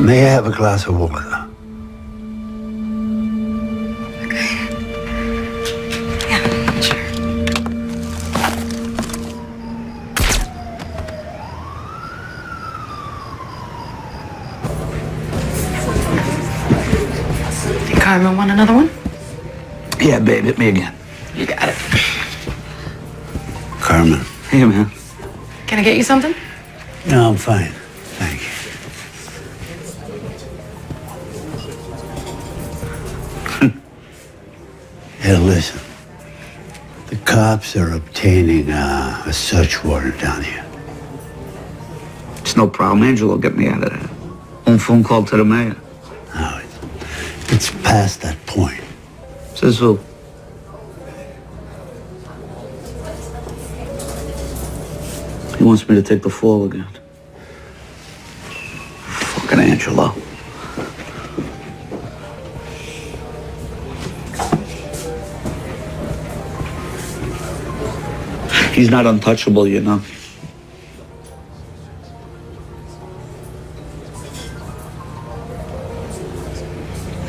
May I have a glass of water? Carmen, want another one? Yeah, babe, hit me again. You got it. Carmen. Hey, man. Can I get you something? No, I'm fine. Thank you. Hey, listen. The cops are obtaining a search warrant down here. It's no problem. Angela will get me out of there. One phone call to the mayor. No, it's past that point. Says who? He wants me to take the fall again. Fucking Angelo. He's not untouchable, you know.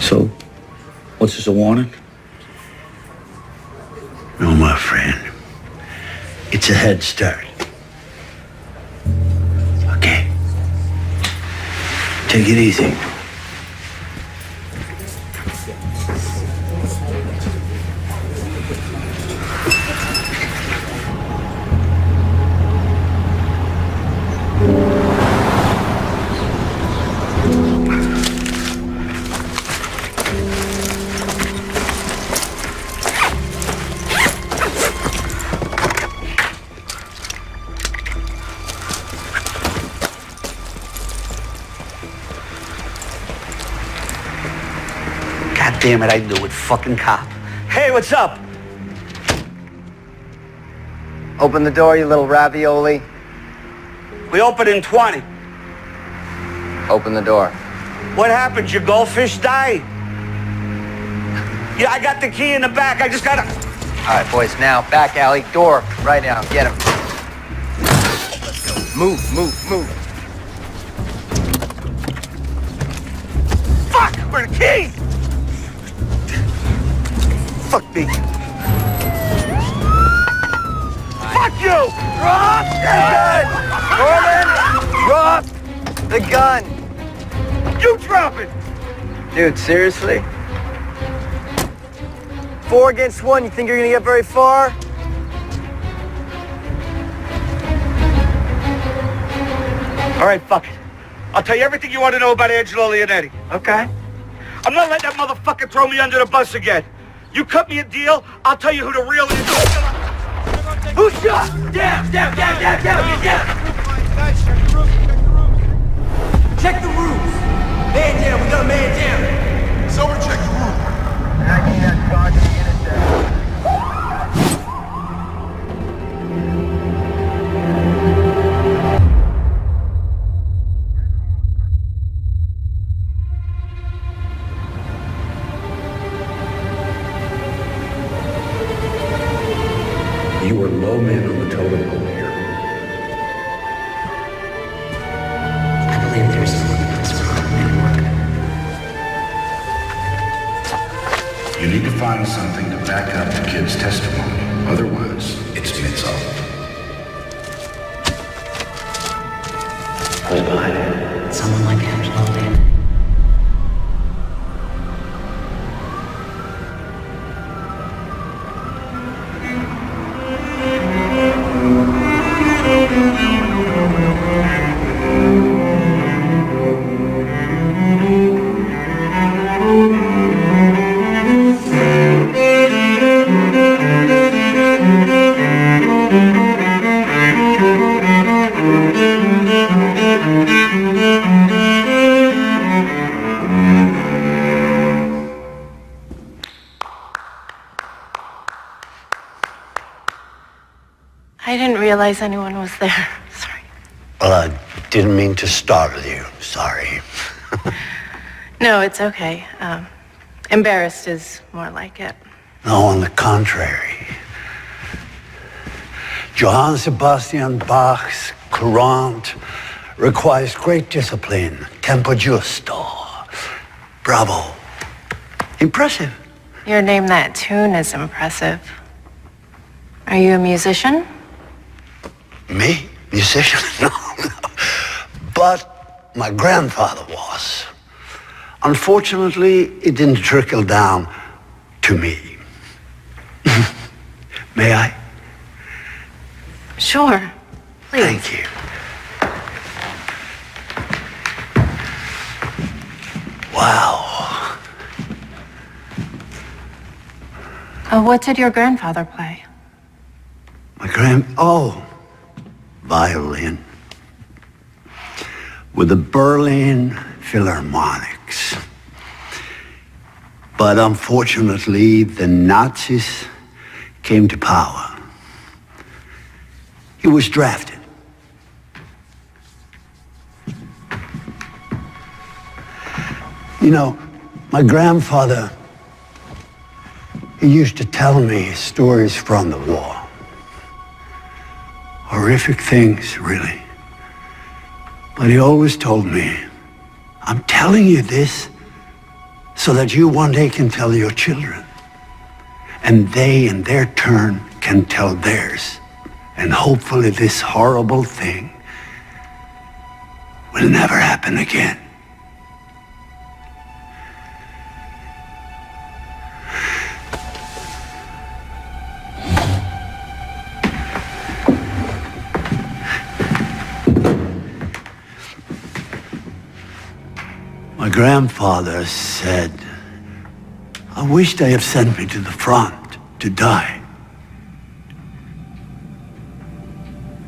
So, what's this, a warning? No, my friend. It's a head start. Okay. Take it easy. God damn it, I knew it. Fucking cop. Hey, what's up? Open the door, you little ravioli. We open in 20. Open the door. What happened? Your goldfish died? Yeah, I got the key in the back. I just gotta... All right, boys, now, back alley, door, right now, get him. Let's go. Move. Fuck! Where the keys? Fuck me. Fuck you! Drop the gun! Norman, drop the gun! You drop it! Dude, seriously? 4 against 1, you think you're gonna get very far? All right, fuck it. I'll tell you everything you want to know about Angelo Leonetti. Okay. I'm not letting that motherfucker throw me under the bus again. You cut me a deal, I'll tell you who the real is. Who shot? Down, down, down, down, down, get down! Check the roofs. Man down, we got a man down. Someone check the roof. 19 Sergeant, get it down. You are low men on the totem pole here. I believe there's more to this crime than work. You need to find something to back up the kid's testimony. Otherwise, it's unsolved. Who's behind it? Someone like Angelo Lynn. I didn't realize anyone was there. Sorry. Well, I didn't mean to startle you. Sorry. No, it's okay. Embarrassed is more like it. No, on the contrary. Johann Sebastian Bach's Courant requires great discipline, tempo giusto. Bravo. Impressive. Your name that tune is impressive. Are you a musician? Me? Musician? No, no. But my grandfather was. Unfortunately, it didn't trickle down to me. May I? Sure. Please. Thank you. Wow. What did your grandfather play? Violin. With the Berlin Philharmonics. But unfortunately, the Nazis came to power. He was drafted. You know, my grandfather, he used to tell me stories from the war. Horrific things, really. But he always told me, I'm telling you this so that you one day can tell your children. And they, in their turn, can tell theirs. And hopefully this horrible thing will never happen again. My grandfather said, I wish they had sent me to the front to die.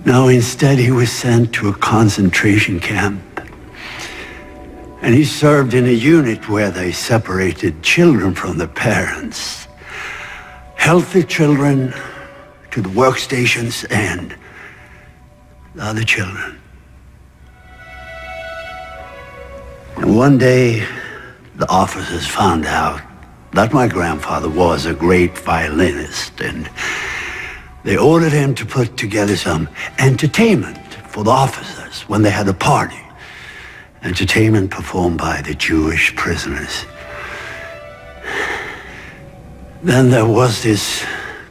No, instead he was sent to a concentration camp. And he served in a unit where they separated children from their parents. Healthy children to the workstations and the other children. And one day, the officers found out that my grandfather was a great violinist, and they ordered him to put together some entertainment for the officers when they had a party. Entertainment performed by the Jewish prisoners. Then there was this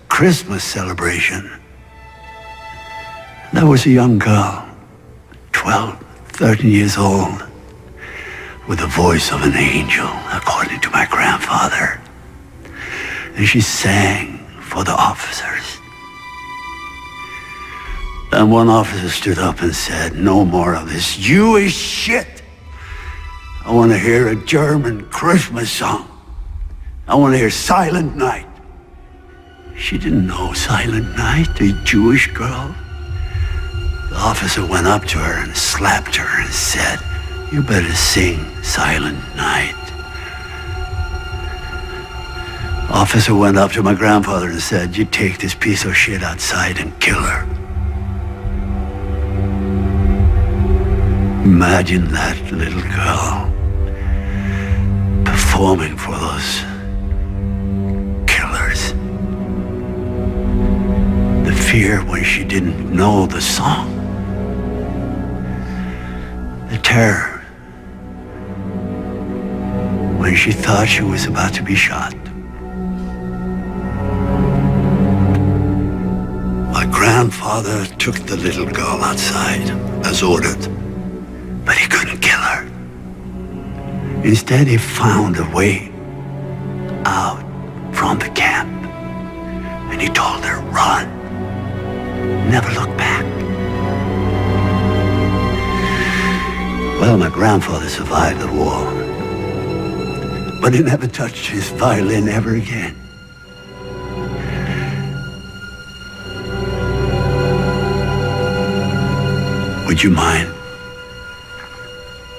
Christmas celebration. There was a young girl, 12, 13 years old, with the voice of an angel, according to my grandfather. And she sang for the officers. Then one officer stood up and said, no more of this Jewish shit. I want to hear a German Christmas song. I want to hear Silent Night. She didn't know Silent Night, a Jewish girl. The officer went up to her and slapped her and said, "You better sing Silent Night." Officer went up to my grandfather and said, "You take this piece of shit outside and kill her." Imagine that little girl performing for those killers. The fear when she didn't know the song. The terror when she thought she was about to be shot. My grandfather took the little girl outside as ordered, but he couldn't kill her. Instead, he found a way out from the camp, and he told her, "Run, never look back." Well, my grandfather survived the war, but he never touched his violin ever again. Would you mind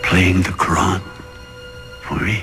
playing the Quran for me?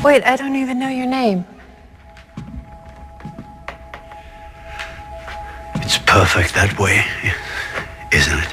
Wait, I don't even know your name. It's perfect that way, isn't it?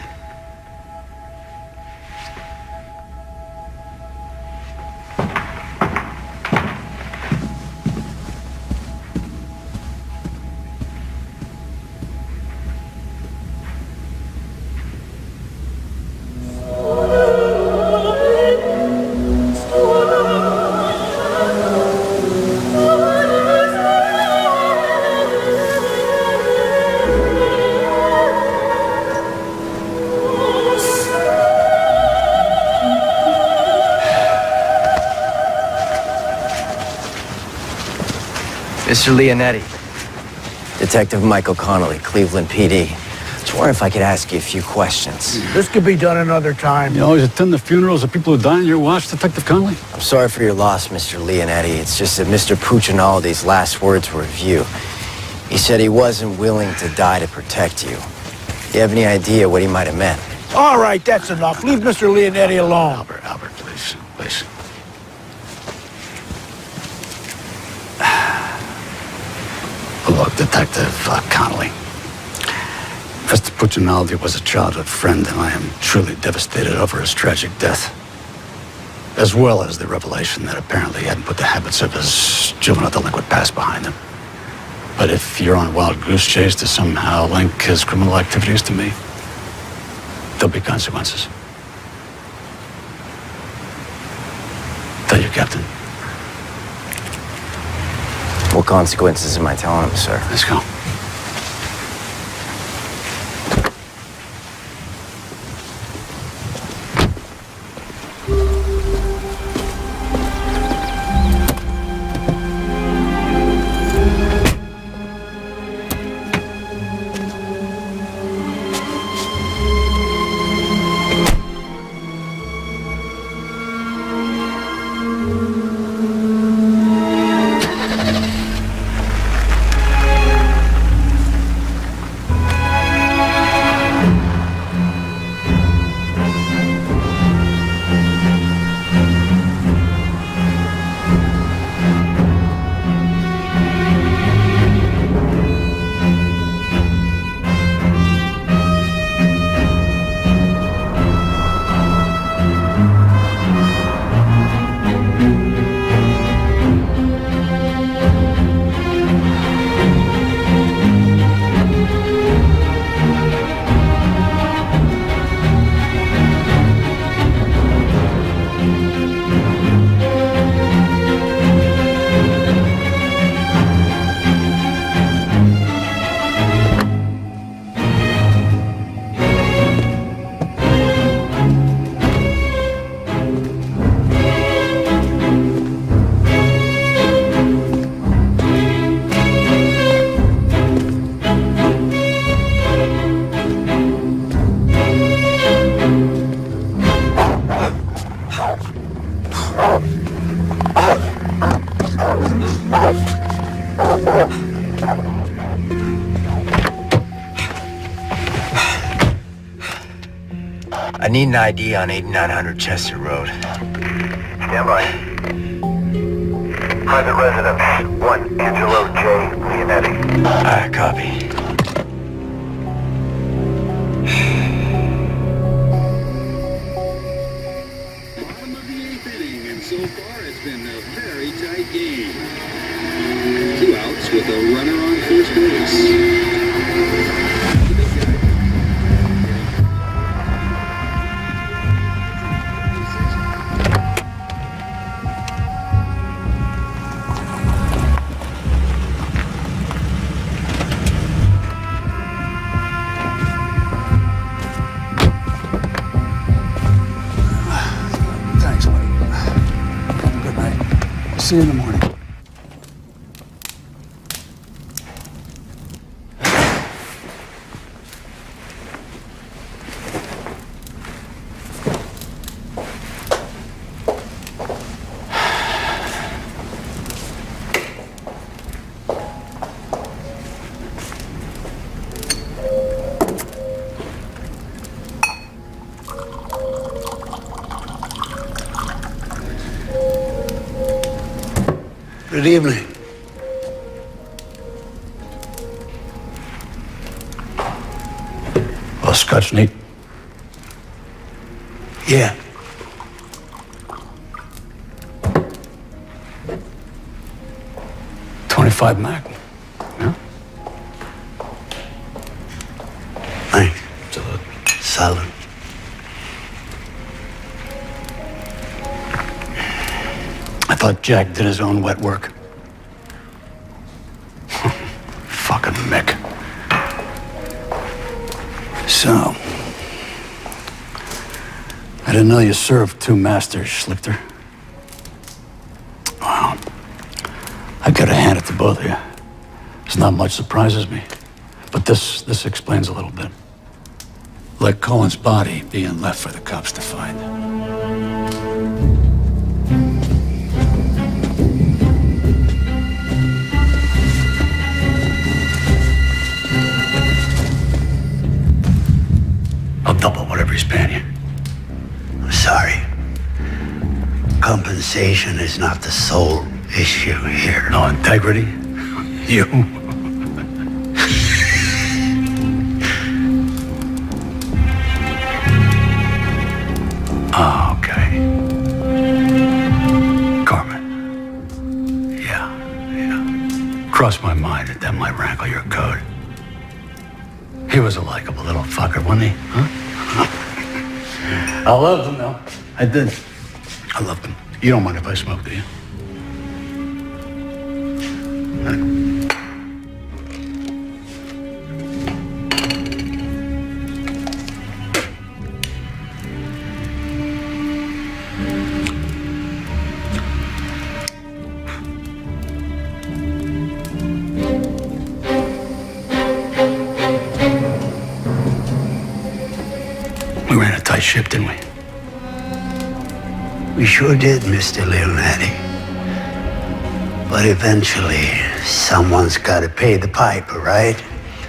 Mr. Leonetti. Detective Michael Connolly, Cleveland PD. Just wondering if I could ask you a few questions. This could be done another time. You always attend the funerals of people who die on your watch, Detective Connolly? I'm sorry for your loss, Mr. Leonetti. It's just that Mr. Puccinaldi's last words were of you. He said he wasn't willing to die to protect you. Do you have any idea what he might have meant? All right, that's enough. Leave Mr. Leonetti alone. Albert, please, please. Look, Detective Connolly. Mr. Puccinaldi was a childhood friend, and I am truly devastated over his tragic death. As well as the revelation that apparently he hadn't put the habits of his juvenile delinquent past behind him. But if you're on a wild goose chase to somehow link his criminal activities to me, there'll be consequences. Tell you, Captain. What consequences am I telling him, sir? Let's go. I need an ID on 8900 Chester Road. Stand by. Private residence, 1 Angelo J. Leonetti. Copy. Bottom of the 8th inning, and so far it's been a very tight game. 2 outs with a runner on first base. Thanks, buddy. Have a good night. See you in the morning. Good evening. Well, Scotch neat. Yeah. .25 Mac. Yeah. Thanks. Salud. I thought Jack did his own wet work. Fucking Mick. So, I didn't know you served 2 masters, Schlichter. Wow. I gotta hand it to both of you. There's not much surprises me. But this explains a little bit. Like Cohen's body being left for the cops to find. I'll double whatever he's paying you. I'm sorry. Compensation is not the sole issue here. No integrity? You? Oh, okay. Carmen. Yeah. Crossed my mind that might rankle your code. He was a likable little fucker, wasn't he? Huh? I loved him, though. I did. I loved him. You don't mind if I smoke, do you? We ran a tight ship, didn't we? We sure did, Mr. Leonetti. But eventually, someone's got to pay the piper, right?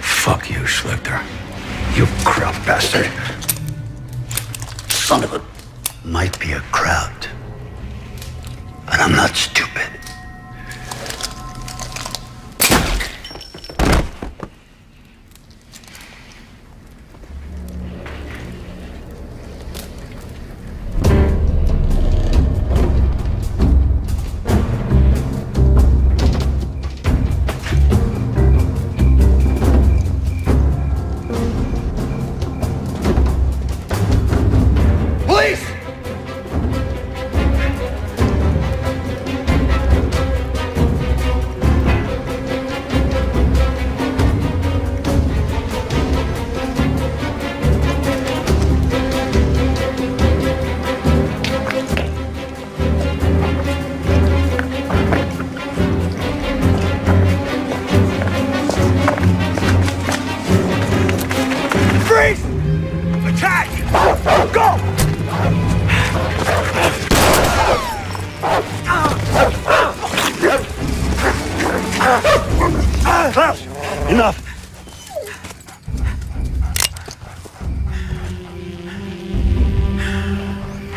Fuck you, Schlichter. You crowd bastard. Son of a... Might be a crowd, but I'm not stupid. Police! Freeze! Attack! Go! Klaus! Enough!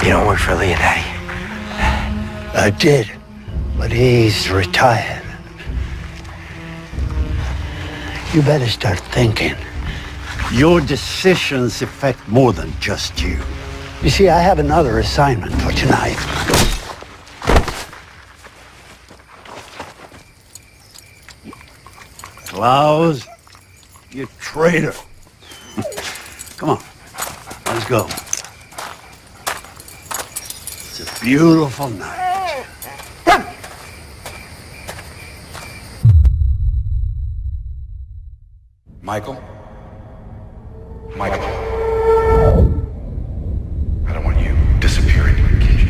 You don't work for Leonetti. I did, but he's retired. You better start thinking. Your decisions affect more than just you. You see, I have another assignment for tonight. Klaus, you traitor. Come on, let's go. It's a beautiful night. Michael? Michael. I don't want you disappearing in the kitchen.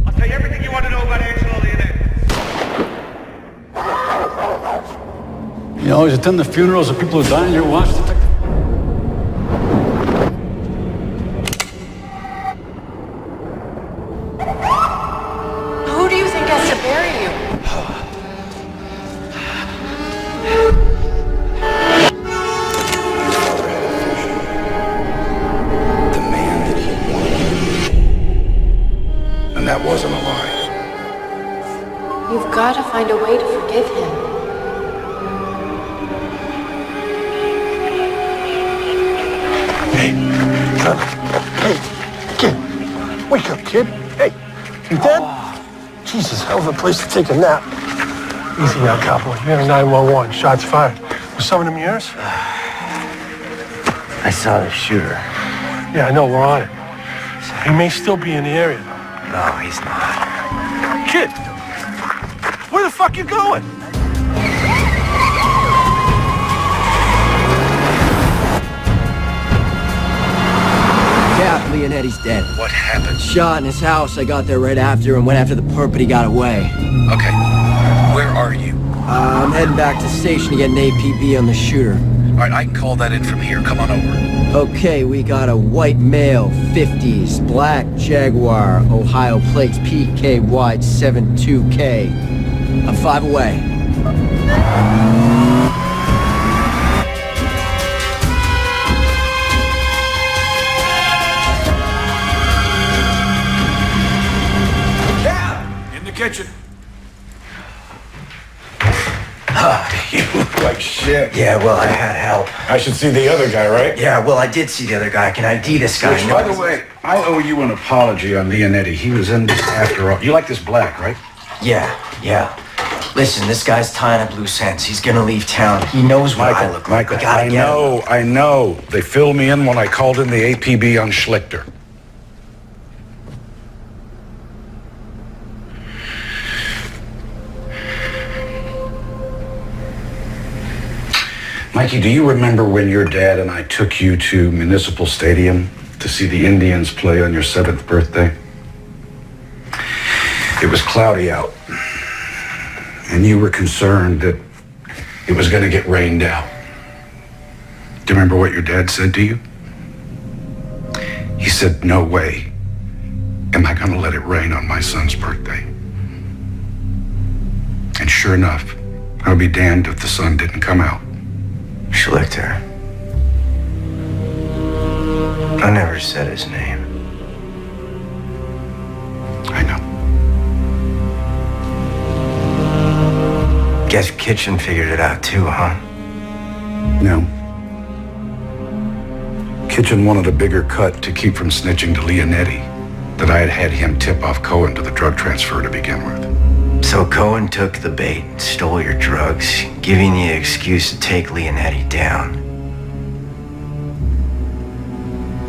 I'll tell you everything you want to know about Angelo Leonetti. You always attend the funerals of people who die in your watch, Detective? Who do you think has to bury you? And that wasn't a lie. You've got to find a way to forgive him. Hey, kid. Wake up, kid. Hey, you dead? Jesus, hell of a place to take a nap. Easy now, cowboy. You had a 911. Shots fired. Was some of them yours? I saw the shooter. Yeah, I know. We're on it. He may still be in the area. No, he's not. Kid, where the fuck you going? Cap, Leonetti's dead. What happened? Shot in his house. I got there right after and went after the perp, but he got away. Okay. Where are you? I'm heading back to the station to get an APB on the shooter. All right, I can call that in from here. Come on over. Okay, we got a white male, 50s, black Jaguar, Ohio plates, PKY 72K. I'm 5 away. In the kitchen. You look like shit. Yeah, well, I had help. I should see the other guy, right? Yeah, well, I did see the other guy. I can ID this guy. Which, by the way, I owe you an apology on Leonetti. He was in this after all. You like this black, right? Yeah. Listen, this guy's tying up loose ends. He's gonna leave town. He knows what I look like. Michael, We gotta get him. I know. They filled me in when I called in the APB on Schlichter. Mikey, do you remember when your dad and I took you to Municipal Stadium to see the Indians play on your 7th birthday? It was cloudy out, and you were concerned that it was going to get rained out. Do you remember what your dad said to you? He said, "No way am I going to let it rain on my son's birthday." And sure enough, I'll be damned if the sun didn't come out. Schlichter. I never said his name. I know. Guess Kitchen figured it out too, huh? No. Kitchen wanted a bigger cut to keep from snitching to Leonetti that I had had him tip off Cohen to the drug transfer to begin with. So Cohen took the bait, stole your drugs, giving you an excuse to take Leonetti down.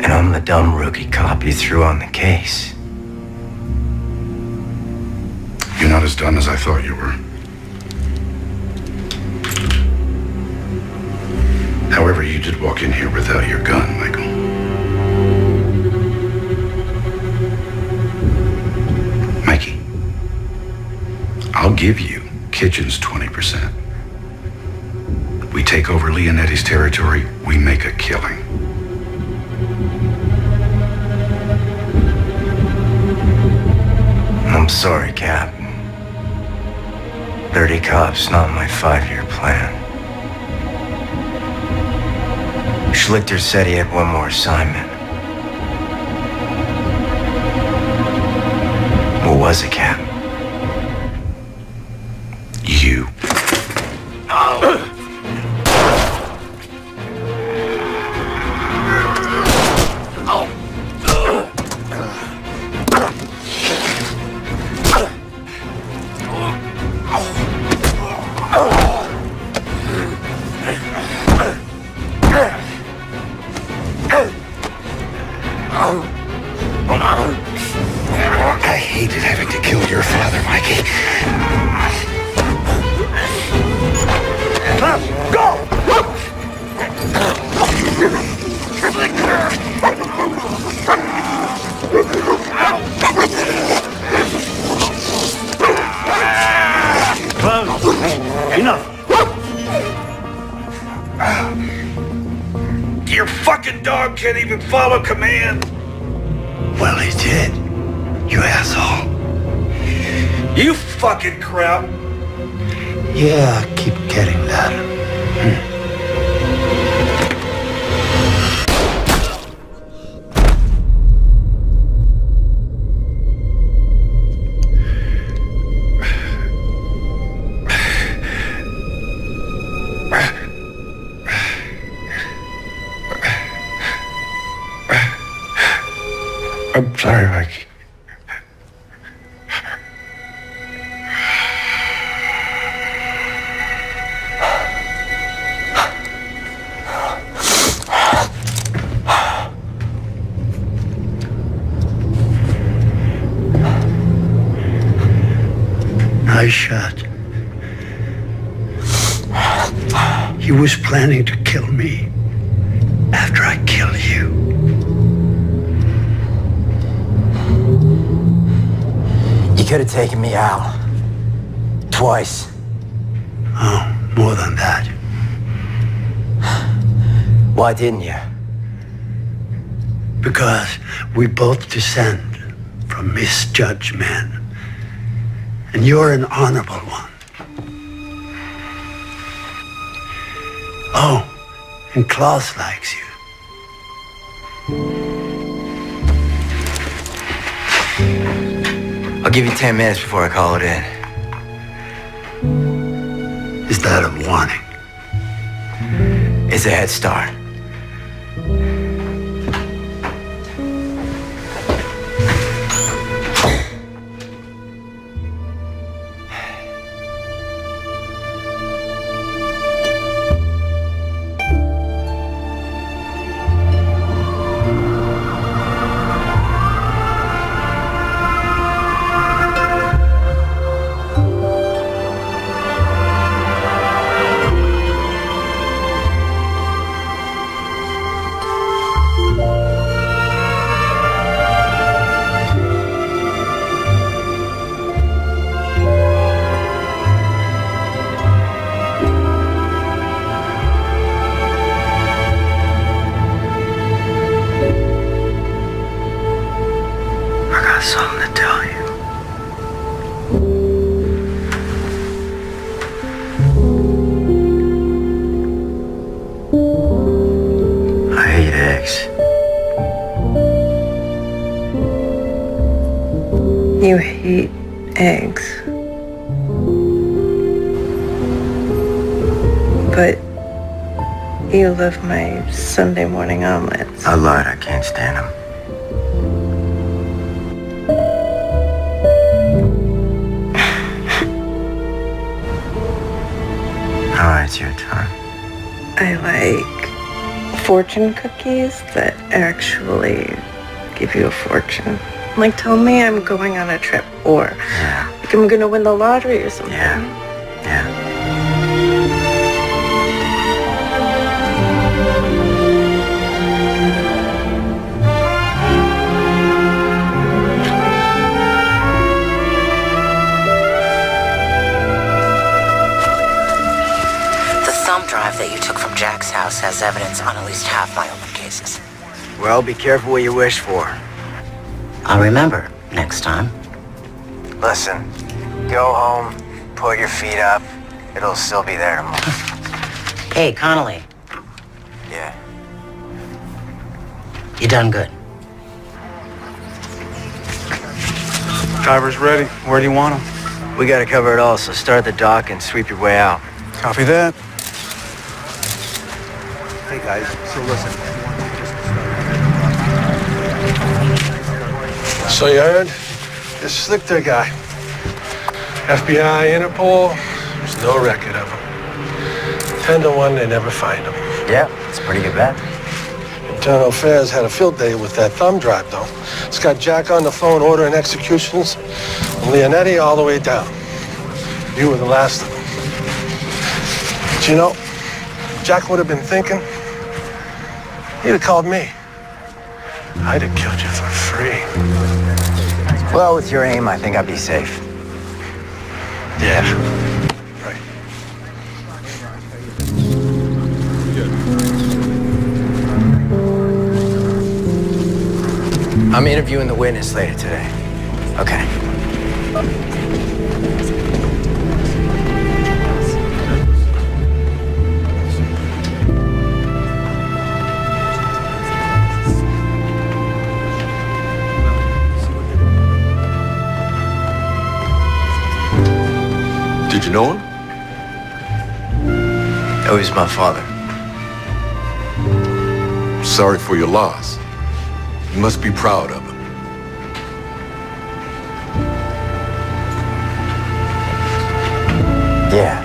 And I'm the dumb rookie cop you threw on the case. You're not as dumb as I thought you were. However, you did walk in here without your gun, Michael. Mikey, I'll give you Kitchen's 20%. We take over Leonetti's territory, we make a killing. I'm sorry, Cap. 30 cops, not my 5-year plan. Schlichter said he had one more assignment. What was it, Cap? You. I hated having to kill your father, Mikey. Go! Enough. Your fucking dog can't even follow command. Well, he did. You asshole. You fucking crap. Yeah, I keep getting that. I'm sorry, Mikey. Nice shot. He was planning to kill me after I killed you. You could have taken me out. Twice. Oh, more than that. Why didn't you? Because we both descend from misjudged men. And you're an honorable one. Oh, and Klaus likes you. I'll give you 10 minutes before I call it in. Is that a warning? It's a head start. Something to tell you. I hate eggs. You hate eggs. But you love my Sunday morning omelets. I lied, I can't stand them. All right, it's your turn. I like fortune cookies that actually give you a fortune. Like, tell me I'm going on a trip, or like I'm gonna win the lottery or something. Yeah. The thumb drive that you took from Jack's house has evidence on at least half my open cases. Well, be careful what you wish for. I'll remember next time. Listen, go home, put your feet up. It'll still be there tomorrow. Hey, Connolly, Yeah. you done good. Driver's ready. Where do you want him? We gotta cover it all, so start at the dock and sweep your way out. Copy that. Hey guys, so listen. So you heard? This Slichter guy. FBI, Interpol, there's no record of him. 10 to 1, they never find him. Yeah, it's a pretty good bet. Internal Affairs had a field day with that thumb drive, though. It's got Jack on the phone ordering executions, from Leonetti all the way down. You were the last of them. But you know, Jack would have been thinking, he'd have called me. I'd have killed you for free. Well, with your aim, I think I'd be safe. Yeah. Right. I'm interviewing the witness later today. Okay. Did you know him? Oh, he's my father. Sorry for your loss. You must be proud of him. Yeah.